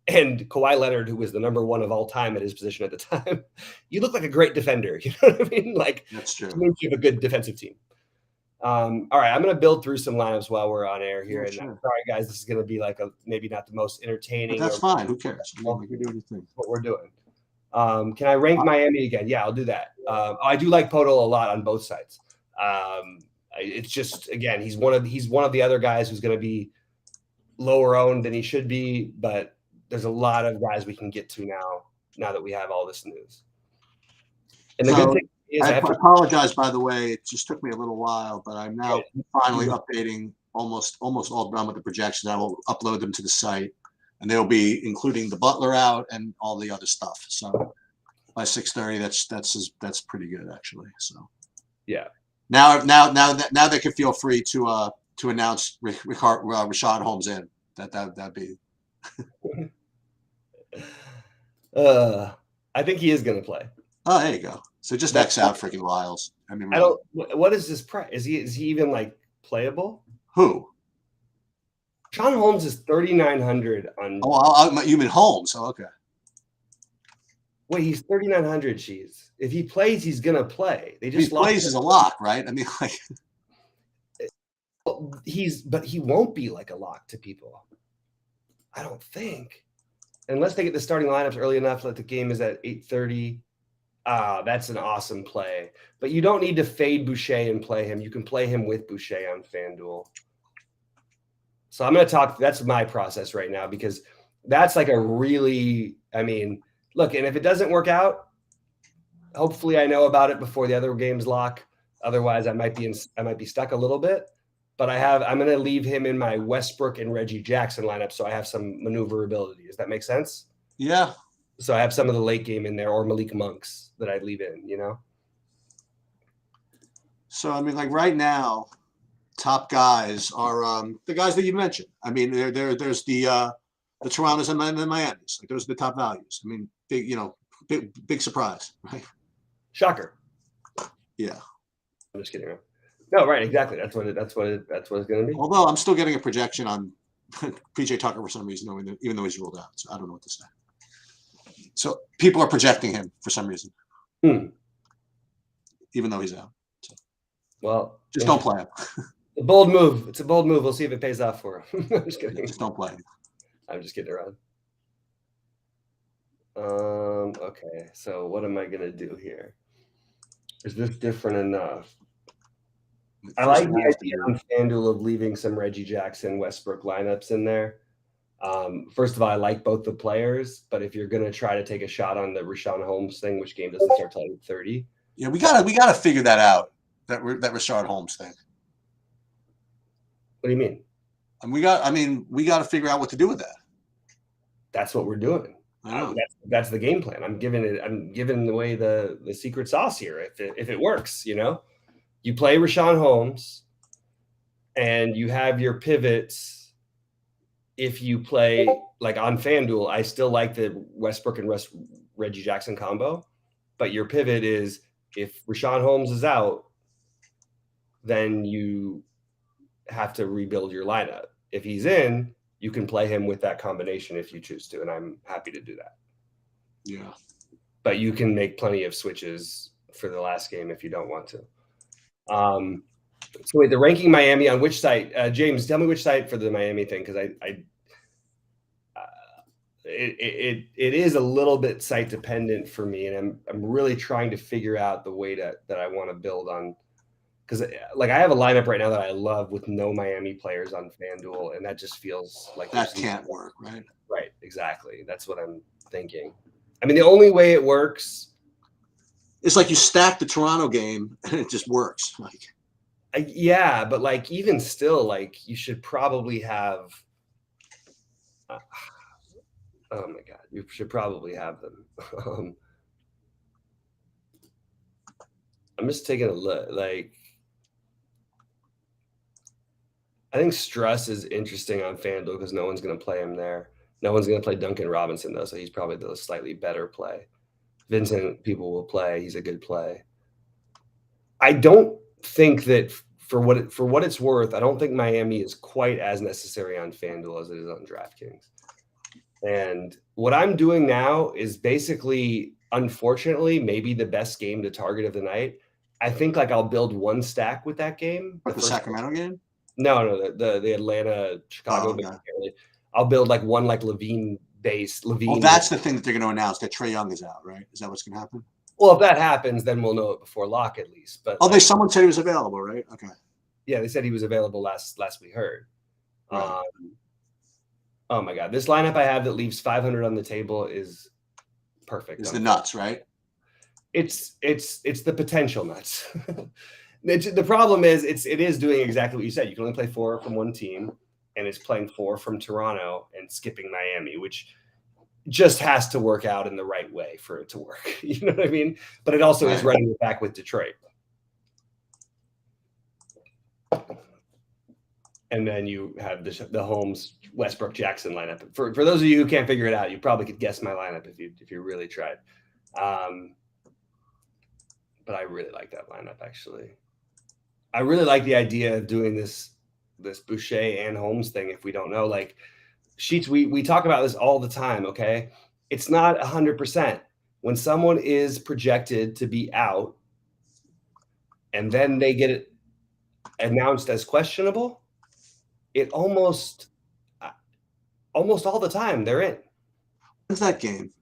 and Kawhi Leonard, who was the number 1 of all time at his position at the time, you look like a great defender. You know what I mean? That's true. You have a good defensive team. All right, I'm going to build through some lineups while we're on air here. Sure. And sorry, guys, this is going to be maybe not the most entertaining. But that's fine. Who cares? What we're doing. Can I rank Miami again? Yeah, I'll do that. I do like Podol a lot on both sides. It's just, again, he's one of the other guys who's going to be lower owned than he should be, but there's a lot of guys we can get to now that we have all this news. And the good thing is, I apologize, by the way. It just took me a little while, but I'm now finally updating, almost all done with the projections. I will upload them to the site, and they'll be including the Butler out and all the other stuff. So by 6:30, that's pretty good, actually. So yeah. Now they can feel free to announce Rashad Holmes in. That'd be. I think he is going to play. Oh, there you go. So just X out freaking Lyles. I mean, really. What is his price? Is he even playable? Who? Sean Holmes is 3,900 on. Oh, you mean Holmes? Oh, okay. Wait, he's 3,900. Jeez. If he plays, he's gonna play. They just plays is a lock, right? I mean, Well, but he won't be like a lock to people. I don't think. Unless they get the starting lineups early enough that the game is at 8:30. That's an awesome play. But you don't need to fade Boucher and play him. You can play him with Boucher on FanDuel. So I'm going to talk. That's my process right now, because that's like a really, I mean, look, and if it doesn't work out, hopefully I know about it before the other games lock. Otherwise, I might be stuck a little bit. But I'm going to leave him in my Westbrook and Reggie Jackson lineup, so I have some maneuverability. Does that make sense? Yeah. So I have some of the late game in there, or Malik Monks that I'd leave in, So, I mean, like right now, top guys are the guys that you mentioned. I mean, there's the Torontos and the Miamis. Like those are the top values. I mean, big surprise, right? Shocker. Yeah. I'm just kidding. No, right, exactly. That's what it's going to be. Although I'm still getting a projection on PJ Tucker for some reason, even though he's ruled out. So I don't know what to say. So people are projecting him for some reason, even though he's out. So, well, just don't play him. A bold move. It's a bold move. We'll see if it pays off for him. I'm just kidding. Just don't play him. I'm just kidding around. Okay, so what am I going to do here? Is this different enough? I like the idea on FanDuel of leaving some Reggie Jackson, Westbrook lineups in there. First of all, I like both the players, but if you're going to try to take a shot on the Richaun Holmes thing, which game doesn't start till 8:30. Yeah, we gotta figure that out. That Richaun Holmes thing. What do you mean? And we got to figure out what to do with that. That's what we're doing. That's the game plan. I'm giving away the secret sauce here. If it works, you play Richaun Holmes, and you have your pivots. If you play like on FanDuel, I still like the Westbrook and Reggie Jackson combo, but your pivot is if Richaun Holmes is out, then you have to rebuild your lineup. If he's in, you can play him with that combination if you choose to, and I'm happy to do that. Yeah. But you can make plenty of switches for the last game if you don't want to. So wait, the ranking Miami on which site? James, tell me which site for the Miami thing, because it is a little bit site dependent for me, and I'm really trying to figure out the way that I want to build on, because like I have a lineup right now that I love with no Miami players on FanDuel, and that just feels like that can't work, right? Right, exactly. That's what I'm thinking. I mean, the only way it works. It's like you stack the Toronto game and it just works. Yeah, but like even still, like you should probably have. Oh my God, you should probably have them. I'm just taking a look. Like, I think Struss is interesting on FanDuel because no one's going to play him there. No one's going to play Duncan Robinson though, so he's probably the slightly better play. Vincent, people will play. He's a good play. I don't think that for what it's worth, I don't think Miami is quite as necessary on FanDuel as it is on DraftKings. And what I'm doing now is basically, unfortunately, maybe the best game to target of the night. I think like I'll build one stack with that game. But the Sacramento game? No, the Atlanta Chicago game. I'll build like one like Levine. Well, that's the thing that they're going to announce, that Trey Young is out, right? Is that what's going to happen? Well, if that happens, then we'll know it before lock at least. But someone said he was available, right? Okay. Yeah, they said he was available last we heard. Right. Oh my God, this lineup I have that leaves 500 on the table is perfect. It's the nuts, right? It's the potential nuts. The problem is it is doing exactly what you said. You can only play 4 from one team, and it's playing 4 from Toronto and skipping Miami, which just has to work out in the right way for it to work. You know what I mean? But it also is running it back with Detroit. And then you have the Holmes, Westbrook, Jackson lineup. For those of you who can't figure it out, you probably could guess my lineup if you really tried. But I really like that lineup, actually. I really like the idea of doing this Boucher and Holmes thing. If we don't know, like Sheets, we talk about this all the time. Okay, it's not 100%. When someone is projected to be out, and then they get it announced as questionable, it almost all the time they're in. When's that game?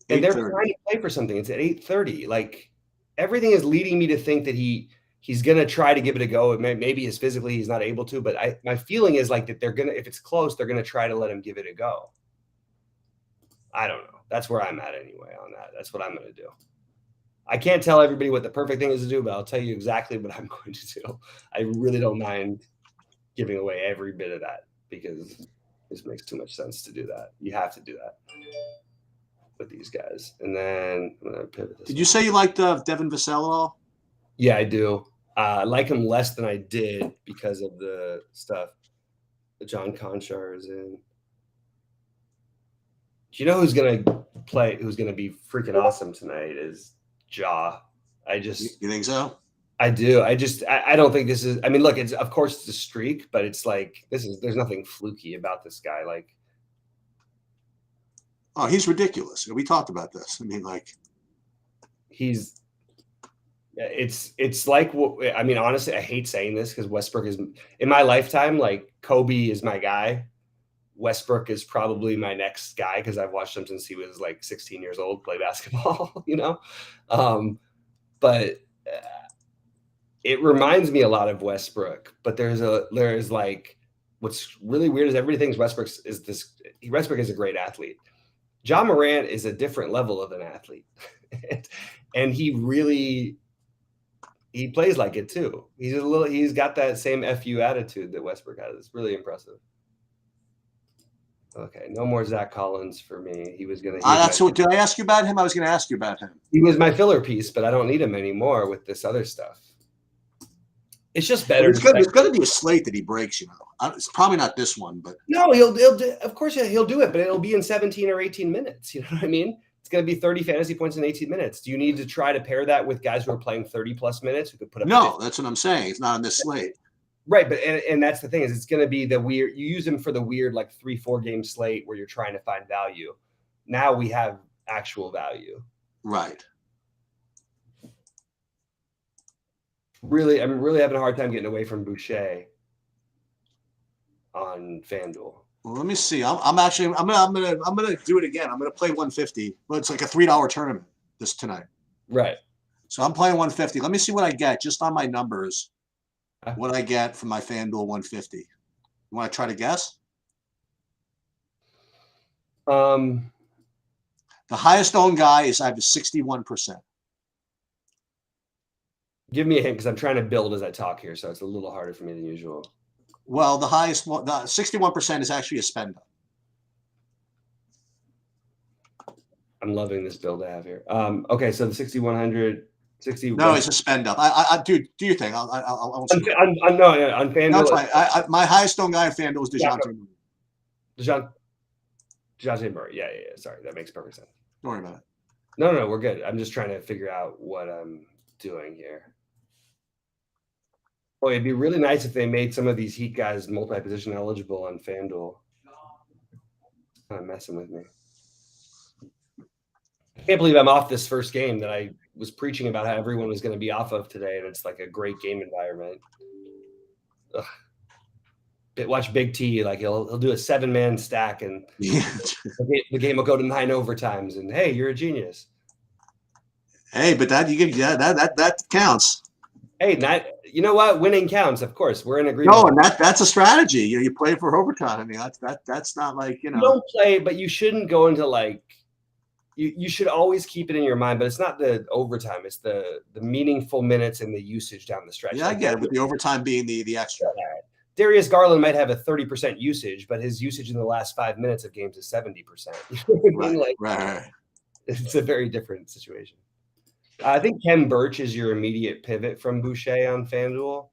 And they're trying to play for something. It's at 8:30. Like everything is leading me to think that he's gonna try to give it a go. Maybe his physically he's not able to, but my feeling is like that they're gonna, if it's close, they're gonna try to let him give it a go. I don't know. That's where I'm at anyway on that. That's what I'm gonna do. I can't tell everybody what the perfect thing is to do, but I'll tell you exactly what I'm going to do. I really don't mind giving away every bit of that because this makes too much sense to do that. You have to do that with these guys. And then I'm gonna pivot this. Did you say you liked Devin Vassell at all? Yeah, I do. I like him less than I did because of the stuff. John Conchar is in. Do you know who's gonna play? Who's gonna be freaking awesome tonight? Is Ja. You think so? I do. I don't think this is. I mean, look, it's of course it's a streak, but it's like there's nothing fluky about this guy. Like, oh, he's ridiculous. We talked about this. I mean, like, it's like, I mean, honestly, I hate saying this because Westbrook is, in my lifetime, like Kobe is my guy. Westbrook is probably my next guy because I've watched him since he was like 16 years old play basketball, you know? But it reminds me a lot of Westbrook, but there's like, what's really weird is everybody thinks Westbrook is a great athlete. Ja Morant is a different level of an athlete. And he plays like it too. He's got that same FU attitude that Westbrook has. It's really impressive. Okay, no more Zach Collins for me. Did I ask you about him? I was going to ask you about him. He was my filler piece, but I don't need him anymore with this other stuff. It's just better. It's going to be a slate that he breaks, you know. It's probably not this one, but no, he'll of course he'll do it, but it'll be in 17 or 18 minutes. You know what I mean? It's going to be 30 fantasy points in 18 minutes. Do you need to try to pair that with guys who are playing 30 plus minutes who could put up? No, that's what I'm saying. It's not on this slate. Right, but and that's the thing is it's going to be the weird. You use him for the weird like 3-4 game slate where you're trying to find value. Now we have actual value. Right. Really, I'm really having a hard time getting away from Boucher on Fanduel. Well, let me see. I'm gonna do it again. I'm gonna play 150. But it's like a $3 tournament tonight. Right. So I'm playing 150. Let me see what I get just on my numbers. What I get from my Fanduel 150. You want to try to guess? The highest owned guy is I have a 61%. Give me a hint because I'm trying to build as I talk here, so it's a little harder for me than usual. Well, the 61% is actually a spend up. I'm loving this build I have here. Okay, so the 6,100. 60. No, it's a spend up. Dude, do your thing. I'll on FanDuel. No, it's fine. My highest owned guy on FanDuel is DeJounte Murray. Yeah. Sorry, that makes perfect sense. Don't worry about it. No, we're good. I'm just trying to figure out what I'm doing here. Boy, it'd be really nice if they made some of these Heat guys multi-position eligible on FanDuel. Kind of messing with me. I can't believe I'm off this first game that I was preaching about how everyone was going to be off of today, and it's like a great game environment. Ugh. Watch Big T, like he'll do a 7-man stack, and the game will go to 9 overtimes. And hey, you're a genius. Hey, but that counts. Hey, you know what? Winning counts, of course. We're in agreement. No, and that's a strategy. You play for overtime. I mean, that's not like You don't play, but you shouldn't go into like. You should always keep it in your mind, but it's not the overtime. It's the meaningful minutes and the usage down the stretch. Yeah, I get it, with the overtime being the extra. Darius Garland might have a 30% usage, but his usage in the last 5 minutes of games is 70%. Right. It's a very different situation. I think Ken Birch is your immediate pivot from Boucher on FanDuel.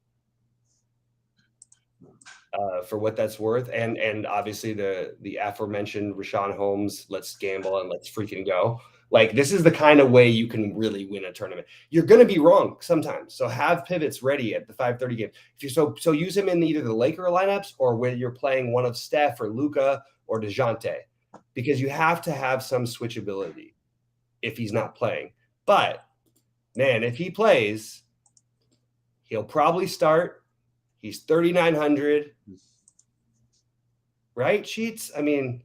For what that's worth, and obviously the aforementioned Rashawn Holmes, let's gamble and let's freaking go. Like this is the kind of way you can really win a tournament. You're going to be wrong sometimes, so have pivots ready at the 5:30 game. If you so use him in either the Laker lineups or when you're playing one of Steph or Luka or DeJounte, because you have to have some switchability if he's not playing. But man, if he plays, he'll probably start. He's 3,900. Right, Sheets? I mean,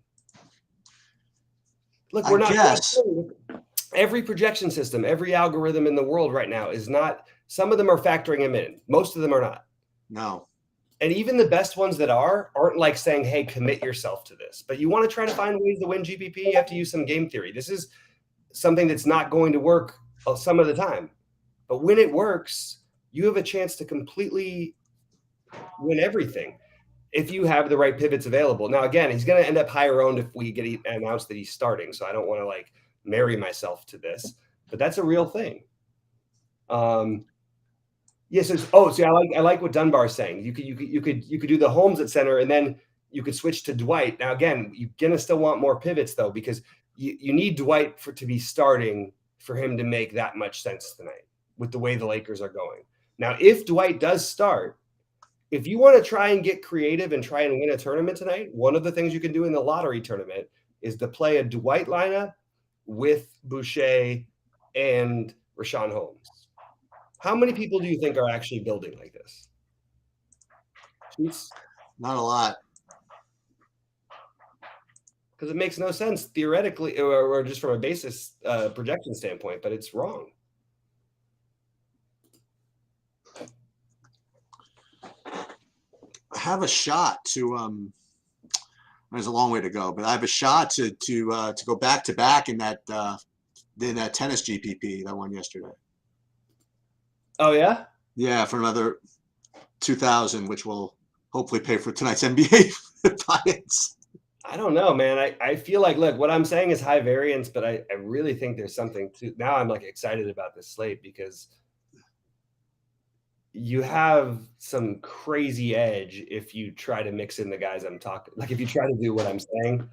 look, we're not. Guess. Every projection system, every algorithm in the world right now is not. Some of them are factoring him in. Most of them are not. No. And even the best ones that aren't like saying, hey, commit yourself to this. But you want to try to find ways to win GPP, you have to use some game theory. This is something that's not going to work some of the time. But when it works, you have a chance to completely win everything if you have the right pivots available. Now, again, he's going to end up higher owned if we get announced that he's starting. So I don't want to like marry myself to this, but that's a real thing. Yes. See, I like what Dunbar's saying. You could do the Holmes at center, and then you could switch to Dwight. Now, again, you're gonna still want more pivots though, because you need Dwight to be starting for him to make that much sense tonight with the way the Lakers are going. Now, if Dwight does start, if you want to try and get creative and try and win a tournament tonight, one of the things you can do in the lottery tournament is to play a Dwight lineup with Boucher and Rashawn Holmes. How many people do you think are actually building like this? Jeez. Not a lot. Because it makes no sense theoretically or just from a basis projection standpoint, but it's wrong. I have a shot to there's a long way to go, but I have a shot to go back to back in that tennis GPP that won yesterday. Oh yeah? Yeah, for another 2,000, which will hopefully pay for tonight's NBA buy-ins. I don't know, man. I feel like, look, what I'm saying is high variance, but I really think there's something to. Now I'm like excited about this slate because you have some crazy edge if you try to mix in the guys I'm talking. Like if you try to do what I'm saying,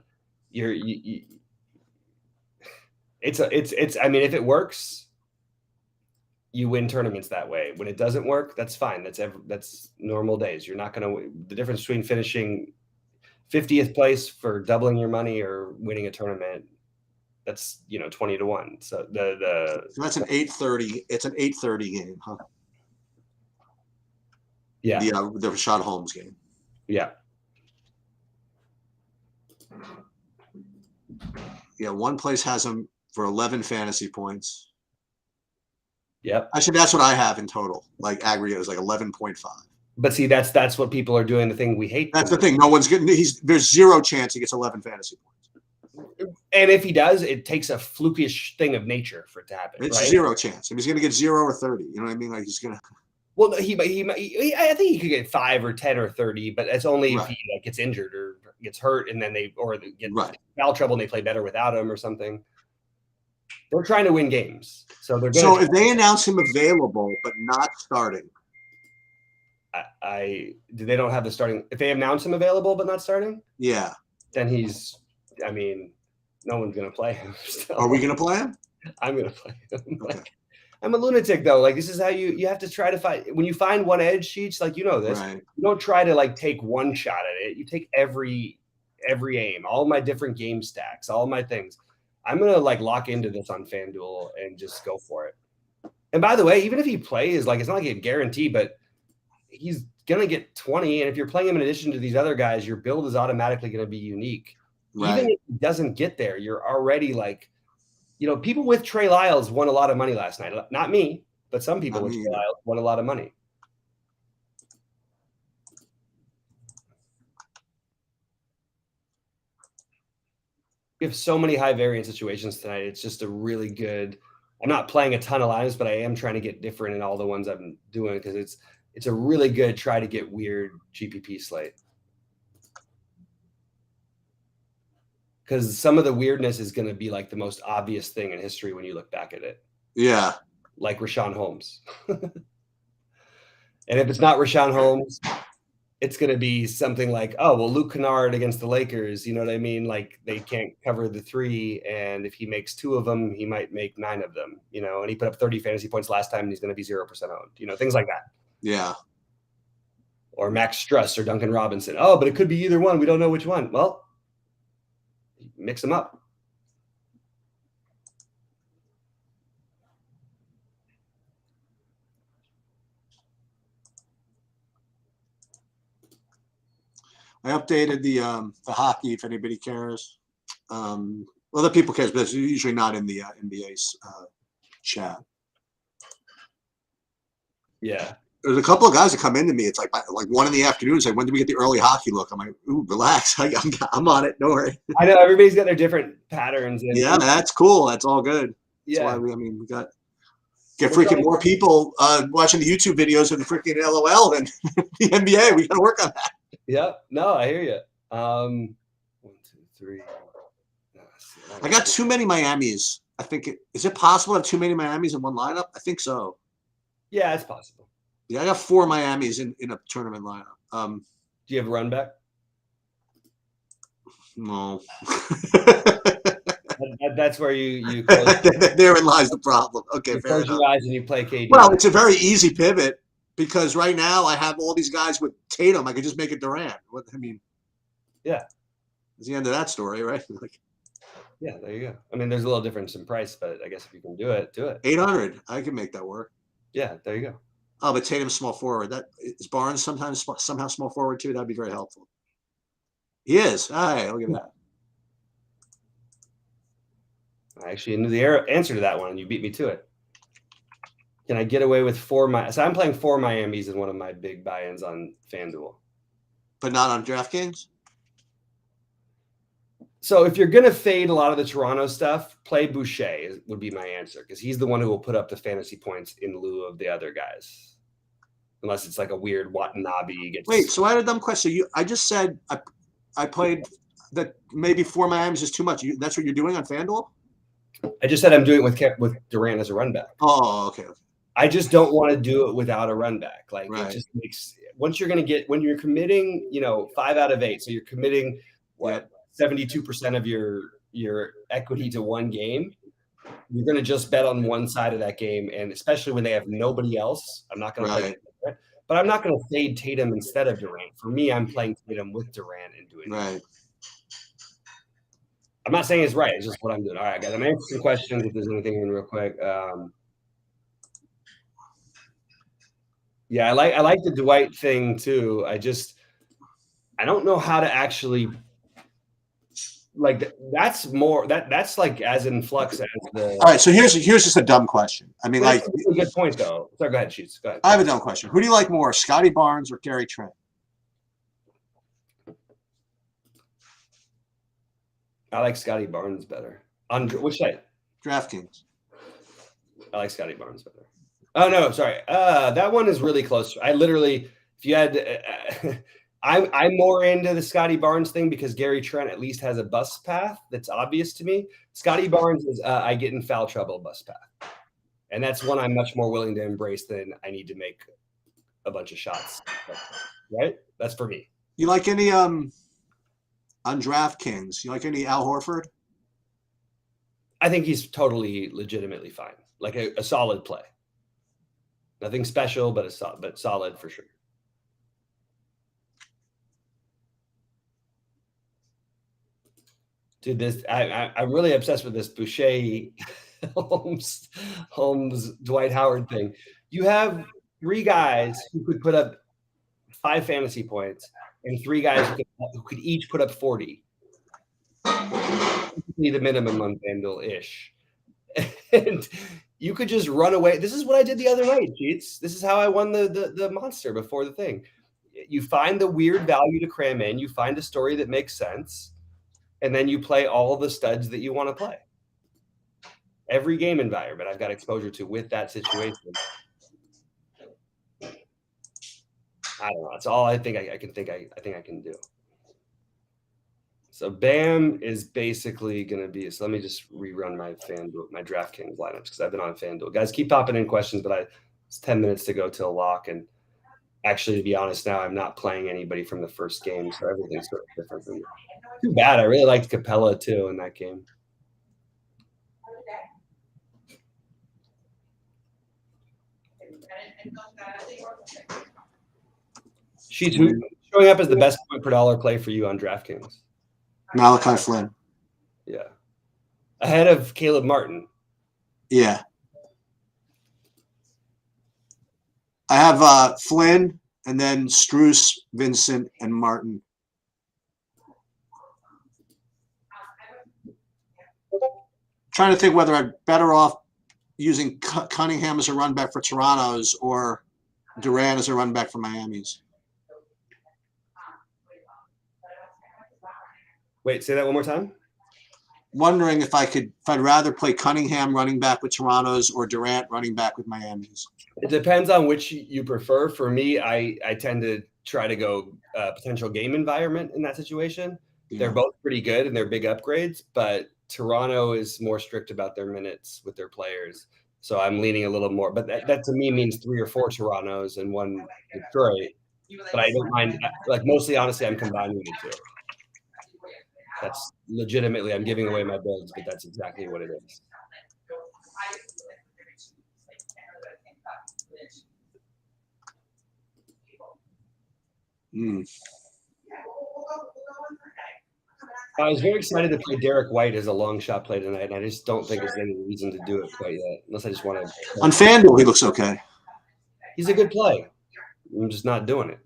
it's. I mean, if it works, you win tournaments that way. When it doesn't work, that's fine. That's normal days. You're not going to. The difference between finishing 50th place for doubling your money or winning a tournament, that's 20 to 1. So so that's an 8:30. It's an 8:30 game, huh? Yeah. The Rashad Holmes game. Yeah. Yeah, one place has him for 11 fantasy points. Yep. Actually, that's what I have in total. Like aggregate is like 11.5. But see, that's what people are doing. The thing we hate. That's the thing. No one's getting. There's zero chance he gets 11 fantasy points. And if he does, it takes a flukish thing of nature for it to happen. It's right? Zero chance. If he's going to get 0 or 30, you know what I mean? Like he's going to. Well, I think he could get 5 or 10 or 30, but that's only if he gets injured or gets hurt, and then they get foul trouble and they play better without him or something. They're trying to win games, so they're. So if they announce him available but not starting, they don't have the starting. If they announce him available but not starting, yeah, then he's. I mean, no one's gonna play him. Still. Are we gonna play him? I'm gonna play him. Okay. I'm a lunatic though. Like this is how you have to try to find when you find one edge sheets. Like this, right. You don't try to like take one shot at it. You take every aim, all my different game stacks, all my things. I'm gonna like lock into this on FanDuel and just go for it. And by the way, even if he plays, like it's not like a guarantee, but he's gonna get 20. And if you're playing him in addition to these other guys, your build is automatically gonna be unique. Right. Even if he doesn't get there, you're already like. People with Trey Lyles won a lot of money last night. Not me, but some people with Trey Lyles won a lot of money. We have so many high variance situations tonight. It's just a really good. I'm not playing a ton of lines, but I am trying to get different in all the ones I'm doing because it's a really good try to get weird GPP slate. Because some of the weirdness is going to be like the most obvious thing in history when you look back at it. Yeah. Like Rashawn Holmes. And if it's not Rashawn Holmes, it's going to be something like, oh, well, Luke Kennard against the Lakers, you know what I mean? Like they can't cover the 3. And if he makes 2 of them, he might make 9 of them, and he put up 30 fantasy points last time and he's going to be 0% owned, things like that. Yeah. Or Max Struss or Duncan Robinson. Oh, but it could be either one. We don't know which one. Well, mix them up. I updated the hockey if anybody cares. Other people cares, but it's usually not in the NBA's chat. Yeah. There's a couple of guys that come into me. It's like 1 in the afternoon. It's like, when do we get the early hockey look? I'm like, ooh, relax. I'm on it. Don't worry. I know everybody's got their different patterns. Yeah, that's cool. That's all good. Yeah. That's why we got get freaking more people watching the YouTube videos of the freaking LOL than the NBA. We got to work on that. Yeah. No, I hear you. 1, 2, 3. I got too many Miamis. I think is it possible to have too many Miamis in one lineup? I think so. Yeah, it's possible. Yeah, I got 4 Miamis in a tournament lineup. Do you have a run back? No. That's where you therein lies the problem. Okay, fair close enough. your eyes and you play KD. Well, it's a very easy pivot because right now I have all these guys with Tatum. I could just make it Durant. What I mean, yeah, it's the end of that story, right? Like, yeah, there you go. I mean, there's a little difference in price, but I guess if you can do it, do it. 800, I can make that work. Yeah, there you go. Oh, but Tatum's small forward. That is Barnes somehow small forward too. That'd be very helpful. He is. All right, look at that. I actually knew the answer to that one, and you beat me to it. Can I get away with 4 So I'm playing 4 Miamis in one of my big buy-ins on FanDuel. But not on DraftKings? So if you're going to fade a lot of the Toronto stuff, play Boucher would be my answer because he's the one who will put up the fantasy points in lieu of the other guys. Unless it's like a weird Watanabe. Wait, so I had a dumb question. I just said I played that maybe 4 Miamis is too much. That's what you're doing on FanDuel? I just said I'm doing it with Durant as a run back. Oh, okay. I just don't want to do it without a run back. Like right. It just makes when you're committing, 5 out of 8. So you're committing 72% of your equity to one game. You're going to just bet on one side of that game, and especially when they have nobody else, I'm not going to play Durant, but I'm not going to fade Tatum instead of Durant. For me, I'm playing Tatum with Durant and doing right. it. I'm not saying it's right. It's just what I'm doing. All right, guys. I'm answering some questions if there's anything in real quick. Yeah, I like the Dwight thing too. I don't know how to actually that's more that's like as in flux as the. All right, so here's just a dumb question. I mean, that's a good point though. So go ahead, Sheets. Go ahead. I have a dumb question. Who do you like more, Scotty Barnes or Gary Trent? I like Scotty Barnes better. On which side? DraftKings. I like Scotty Barnes better. Oh no, sorry. That one is really close. I literally, if you had, I'm more into the Scotty Barnes thing because Gary Trent at least has a bus path that's obvious to me. Scotty Barnes is I get in foul trouble bus path, and that's one I'm much more willing to embrace than I need to make a bunch of shots. Right? That's for me. You like any on DraftKings? You like any Al Horford? I think he's totally legitimately fine. Like a solid play. Nothing special, but solid for sure. Dude, I'm really obsessed with this Boucher Holmes Dwight Howard thing. You have 3 guys who could put up 5 fantasy points, and 3 guys who could each put up 40. The minimum on FanDuel-ish. And you could just run away. This is what I did the other night, Cheats. This is how I won the monster before the thing. You find the weird value to cram in. You find a story that makes sense. And then you play all the studs that you want to play. Every game environment I've got exposure to with that situation. I don't know. That's all I think I can do. So Bam is basically going to be. So let me just rerun my DraftKings lineups because I've been on FanDuel. Guys, keep popping in questions, but it's 10 minutes to go till lock. And actually, to be honest, now I'm not playing anybody from the first game, so everything's sort of different from me. Too bad. I really liked Capella too in that game. She's showing up as the best point per dollar play for you on DraftKings. Malachi Flynn. Yeah. Ahead of Caleb Martin. Yeah. I have Flynn and then Strus, Vincent, and Martin trying to think whether I'm better off using Cunningham as a run back for Toronto's or Durant as a run back for Miami's. Wait, say that one more time. Wondering if I'd rather play Cunningham running back with Toronto's or Durant running back with Miami's. It depends on which you prefer. For me, I tend to try to go potential game environment in that situation. Yeah. They're both pretty good and they're big upgrades, but Toronto is more strict about their minutes with their players. So I'm leaning a little more, but that to me means 3 or 4 Torontos and 1 Detroit. But I don't mind, like mostly honestly, I'm combining the two. That's legitimately, I'm giving away my builds, but that's exactly what it is. I was very excited to play Derek White as a long shot play tonight, and I just don't think there's any reason to do it quite yet, unless I just want to. On Fanduel, he looks okay. He's a good play. I'm just not doing it.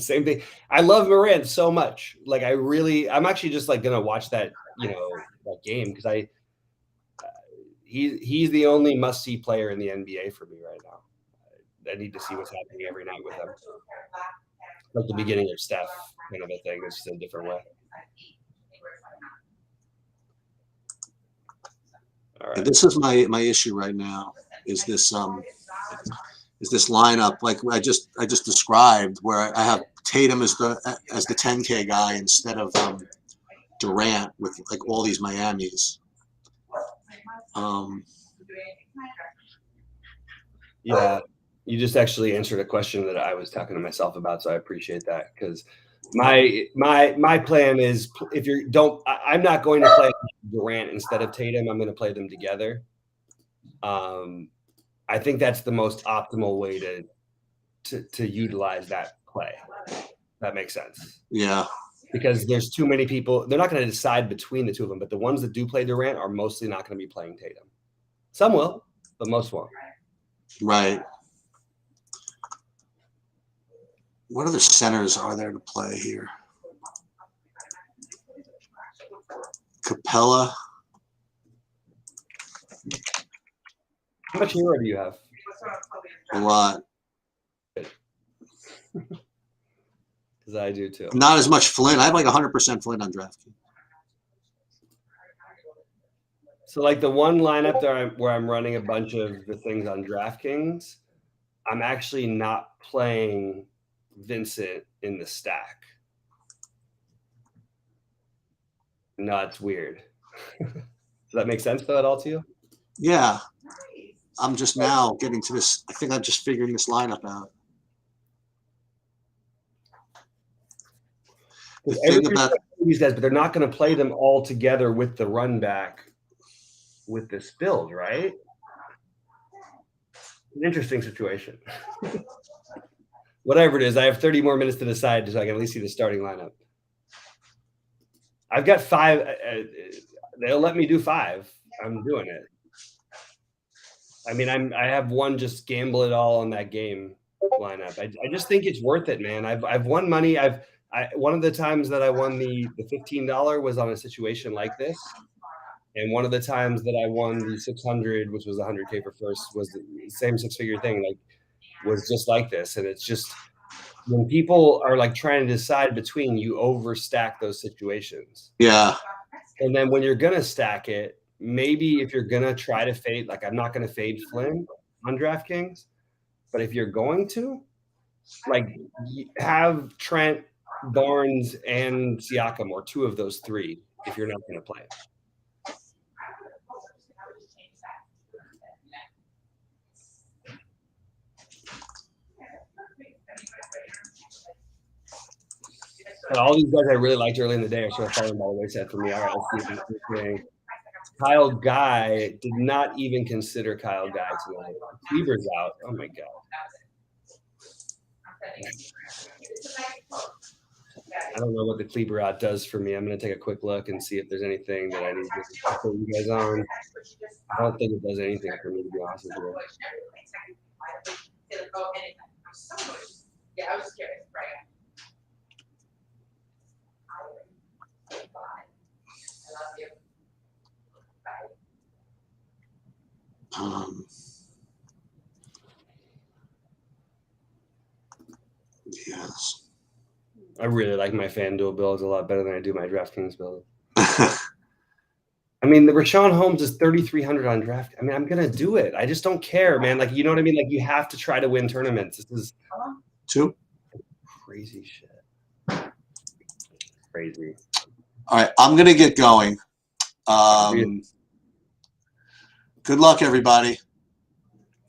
Same thing. I love Morant so much. Like I'm actually just like gonna watch that, that game because he's the only must-see player in the NBA for me right now. I need to see what's happening every night with him. Like the beginning of Steph kind of a thing. It's just a different way. All right. This is my issue right now. Is this lineup like I just described, where I have Tatum as the 10K guy instead of Durant with like all these Miamis. Yeah, you just actually answered a question that I was talking to myself about, so I appreciate that because my plan is I'm not going to play Durant instead of Tatum. I'm going to play them together. I think that's the most optimal way to utilize that play. That makes sense. Yeah. Because there's too many people. They're not going to decide between the two of them, but the ones that do play Durant are mostly not going to be playing Tatum. Some will, but most won't. Right. What other centers are there to play here? Capella. How much hero do you have? A lot. Because I do too. Not as much Flynn. I have like 100% Flynn on Draftkings. So like the one lineup there where I'm running a bunch of the things on DraftKings, I'm actually not playing Vincent in the stack. No, it's weird. Does that make sense though at all to you? Yeah. I'm just now getting to this. I think I'm just figuring this lineup out. The thing about these guys, but they're not going to play them all together with the run back with this build, right? An interesting situation. Whatever it is, I have 30 more minutes to decide so I can at least see the starting lineup. I've got 5. They'll let me do 5. I'm doing it. I mean, I have one just gamble it all on that game lineup. I just think it's worth it, man. I've won money. One of the times that I won the $15 was on a situation like this. And one of the times that I won the 600, which was 100K for first, was the same 6-figure thing, like was just like this. And it's just when people are like trying to decide between, you overstack those situations. Yeah. And then when you're going to stack it, maybe if you're going to try to fade, like I'm not going to fade Flynn on DraftKings, but if you're going to, like have Trent, Barnes, and Siakam, or 2 of those 3, if you're not going to play it. And all these guys I really liked early in the day are sort of falling by the wayside for me. All right, let's see this thing. Kyle Guy did not even consider Kyle Guy tonight. Kleber's out. Oh my god. I don't know what the Kleber out does for me. I'm going to take a quick look and see if there's anything that I need to put you guys on. I don't think it does anything for me, to be honest with you. Yeah, I was just curious. Right. I love you. Bye. Yes. I really like my FanDuel builds a lot better than I do my DraftKings build. I mean, the Rashawn Holmes is 3,300 on draft. I mean, I'm gonna do it. I just don't care, man. Like, you know what I mean? Like, you have to try to win tournaments. This is 2. crazy shit. Crazy. All right, I'm gonna get going. Good luck, everybody.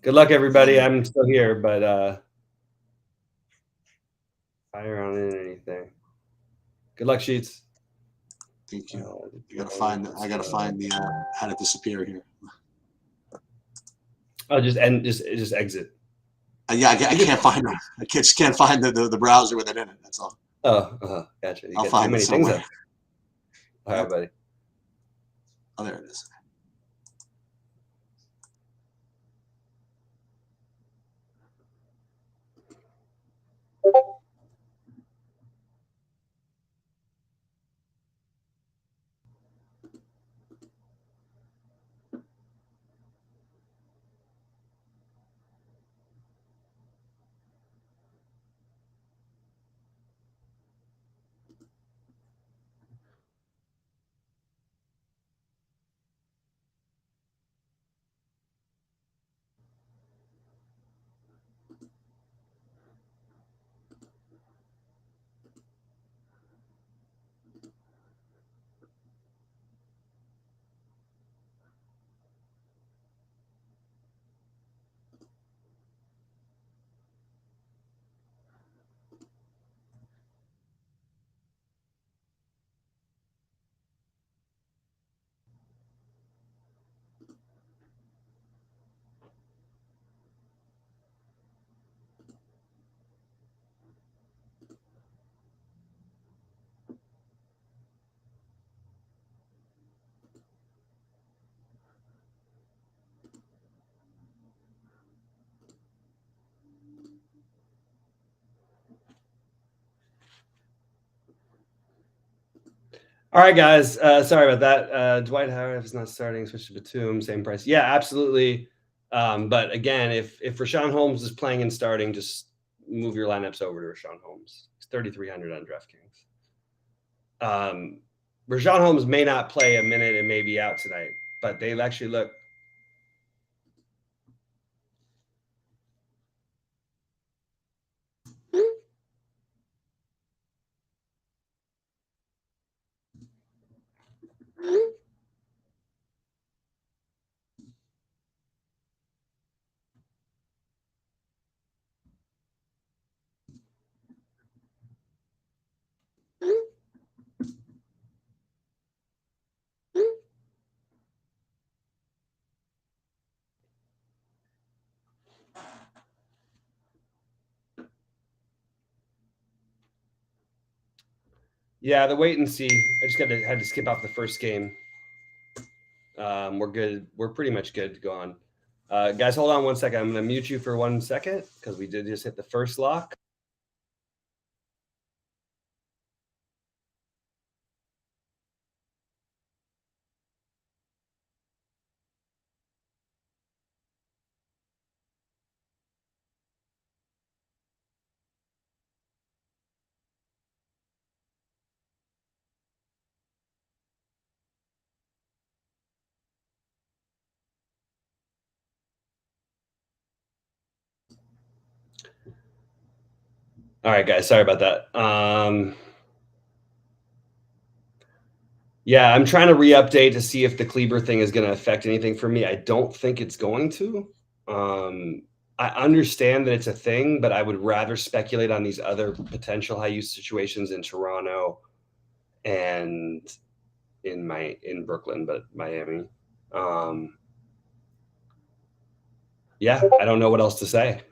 Good luck, everybody. I'm still here, but fire on in anything. Good luck, Sheets. Thank you. I gotta find the how to disappear here. Oh, just exit. Yeah, I can't find it. I just can't find the browser with it in it. That's all. Oh, gotcha. I'll find it somewhere. All right, buddy. Oh, there it is. All right, guys. Sorry about that. Dwight Howard is not starting. Switch to Batum, same price. Yeah, absolutely. But again, if Rashawn Holmes is playing and starting, just move your lineups over to Rashawn Holmes. It's 3,300 on DraftKings. Rashawn Holmes may not play a minute and may be out tonight, but they actually look. Yeah, the wait and see. I just had to skip off the first game. We're good. We're pretty much good to go on. Guys, hold on one second. I'm going to mute you for 1 second because we did just hit the first lock. All right, guys. Sorry about that. Yeah, I'm trying to re-update to see if the Kleber thing is going to affect anything for me. I don't think it's going to. I understand that it's a thing, but I would rather speculate on these other potential high use situations in Toronto and in Brooklyn, but Miami. Yeah, I don't know what else to say.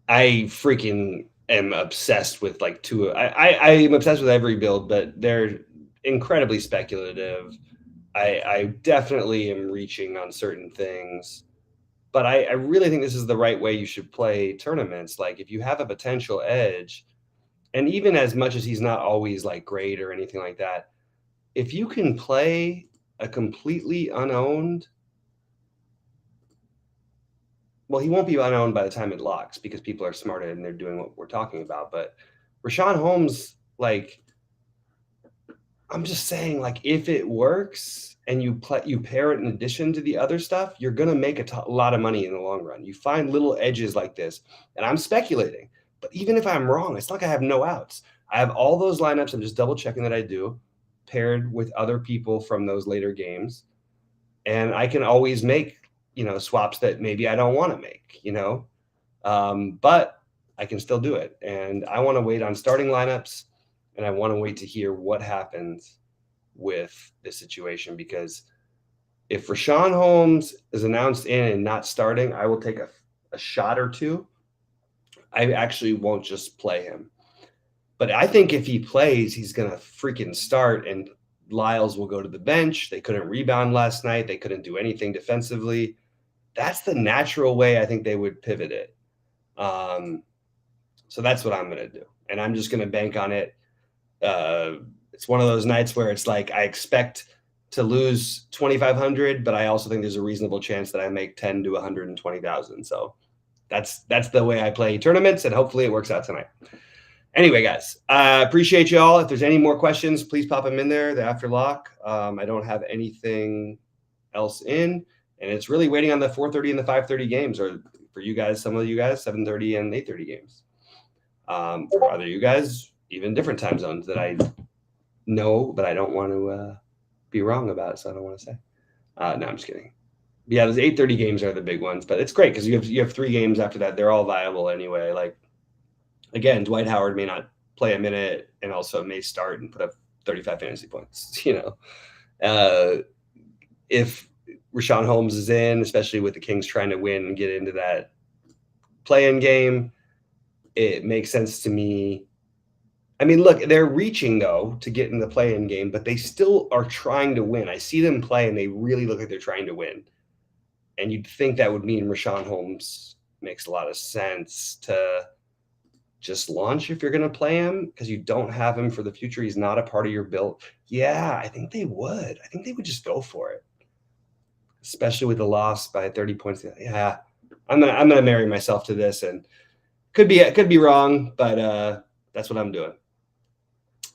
I freaking am obsessed with like two. I am obsessed with every build, but they're incredibly speculative. I definitely am reaching on certain things, but I really think this is the right way you should play tournaments. Like if you have a potential edge, and even as much as he's not always like great or anything like that, if you can play a completely unowned. Well, he won't be unowned by the time it locks because people are smarter and they're doing what we're talking about. But Rashawn Holmes, like, I'm just saying, like, if it works and you pair it in addition to the other stuff, you're gonna make a lot of money in the long run. You find little edges like this, and I'm speculating. But even if I'm wrong, it's not like I have no outs. I have all those lineups. I'm just double checking that I do, paired with other people from those later games, and I can always make swaps that maybe I don't want to make. But I can still do it, and I want to wait on starting lineups. And I want to wait to hear what happens with this situation, because if Rashawn Holmes is announced in and not starting, I will take a shot or two. I actually won't just play him. But I think if he plays, he's going to freaking start, and Lyles will go to the bench. They couldn't rebound last night. They couldn't do anything defensively. That's the natural way I think they would pivot it. So that's what I'm going to do. And I'm just going to bank on it. It's one of those nights where it's like I expect to lose 2,500, but I also think there's a reasonable chance that I make 10 to 120,000. So that's the way I play tournaments, and hopefully it works out tonight. Anyway, guys, I appreciate you all. If there's any more questions, please pop them in there. The after lock. I don't have anything else in, and it's really waiting on the 4:30 and the 5:30 games, or for you guys, some of you guys, 7:30 and 8:30 games. For other you guys, even different time zones that I know, but I don't want to be wrong about, so I don't want to say. No, I'm just kidding. But yeah, those 8:30 games are the big ones, but it's great because you have 3 games after that. They're all viable anyway. Like, again, Dwight Howard may not play a minute and also may start and put up 35 fantasy points. If Rashawn Holmes is in, especially with the Kings trying to win and get into that play-in game, it makes sense to me. I mean, look, they're reaching, though, to get in the play-in game, but they still are trying to win. I see them play, and they really look like they're trying to win. And you'd think that would mean Rashawn Holmes makes a lot of sense to just launch if you're going to play him, because you don't have him for the future. He's not a part of your build. Yeah, I think they would. I think they would just go for it, especially with the loss by 30 points. Yeah, I'm gonna marry myself to this, and could be wrong, but that's what I'm doing.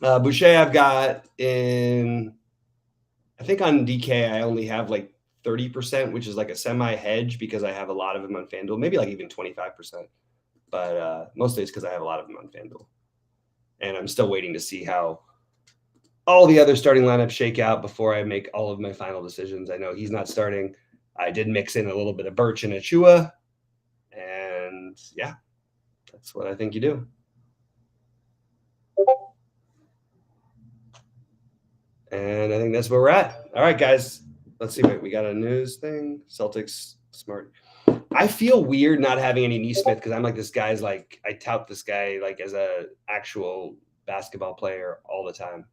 Boucher, I've got in, I think on DK, I only have like 30%, which is like a semi hedge because I have a lot of them on Fanduel, maybe like even 25%. But mostly it's because I have a lot of them on Fanduel. And I'm still waiting to see how all the other starting lineups shake out before I make all of my final decisions. I know he's not starting. I did mix in a little bit of Birch and Achua. And yeah, that's what I think you do. And I think that's where we're at. All right, guys. Let's see. Wait, we got a news thing. Celtics smart. I feel weird not having any Neesmith because I'm like, this guy's like, I tout this guy like as a actual basketball player all the time.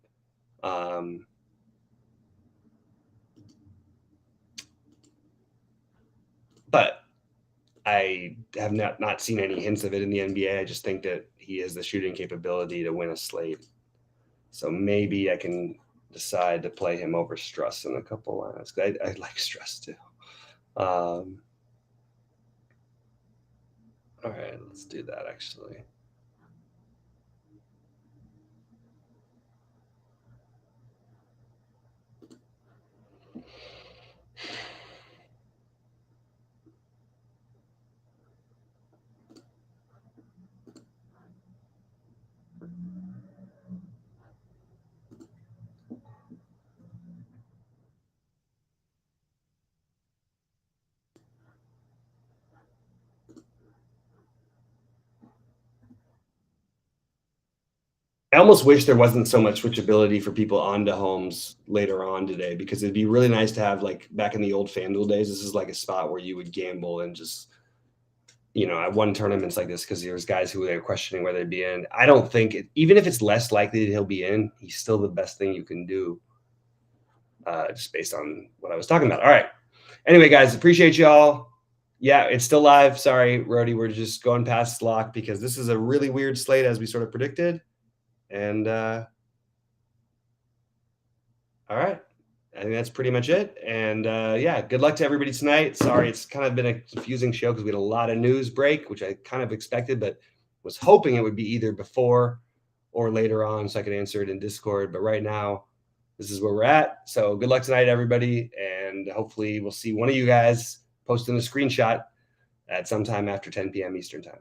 But I have not seen any hints of it in the NBA. I just think that he has the shooting capability to win a slate. So maybe I can decide to play him over Struss in a couple lines. I like Struss too. All right, let's do that actually. I almost wish there wasn't so much switchability for people onto Holmes later on today, because it'd be really nice to have, like back in the old FanDuel days, this is like a spot where you would gamble and just, I won tournaments like this because there's guys who they're questioning whether they'd be in. I don't think even if it's less likely that he'll be in, he's still the best thing you can do, just based on what I was talking about. All right. Anyway, guys, appreciate y'all. Yeah, it's still live. Sorry, Rody, we're just going past lock because this is a really weird slate as we sort of predicted. And all right. I think that's pretty much it. And yeah, good luck to everybody tonight. Sorry, it's kind of been a confusing show because we had a lot of news break, which I kind of expected, but was hoping it would be either before or later on so I could answer it in Discord. But right now, this is where we're at. So good luck tonight, everybody. And hopefully we'll see one of you guys posting a screenshot at some time after 10 p.m. Eastern time.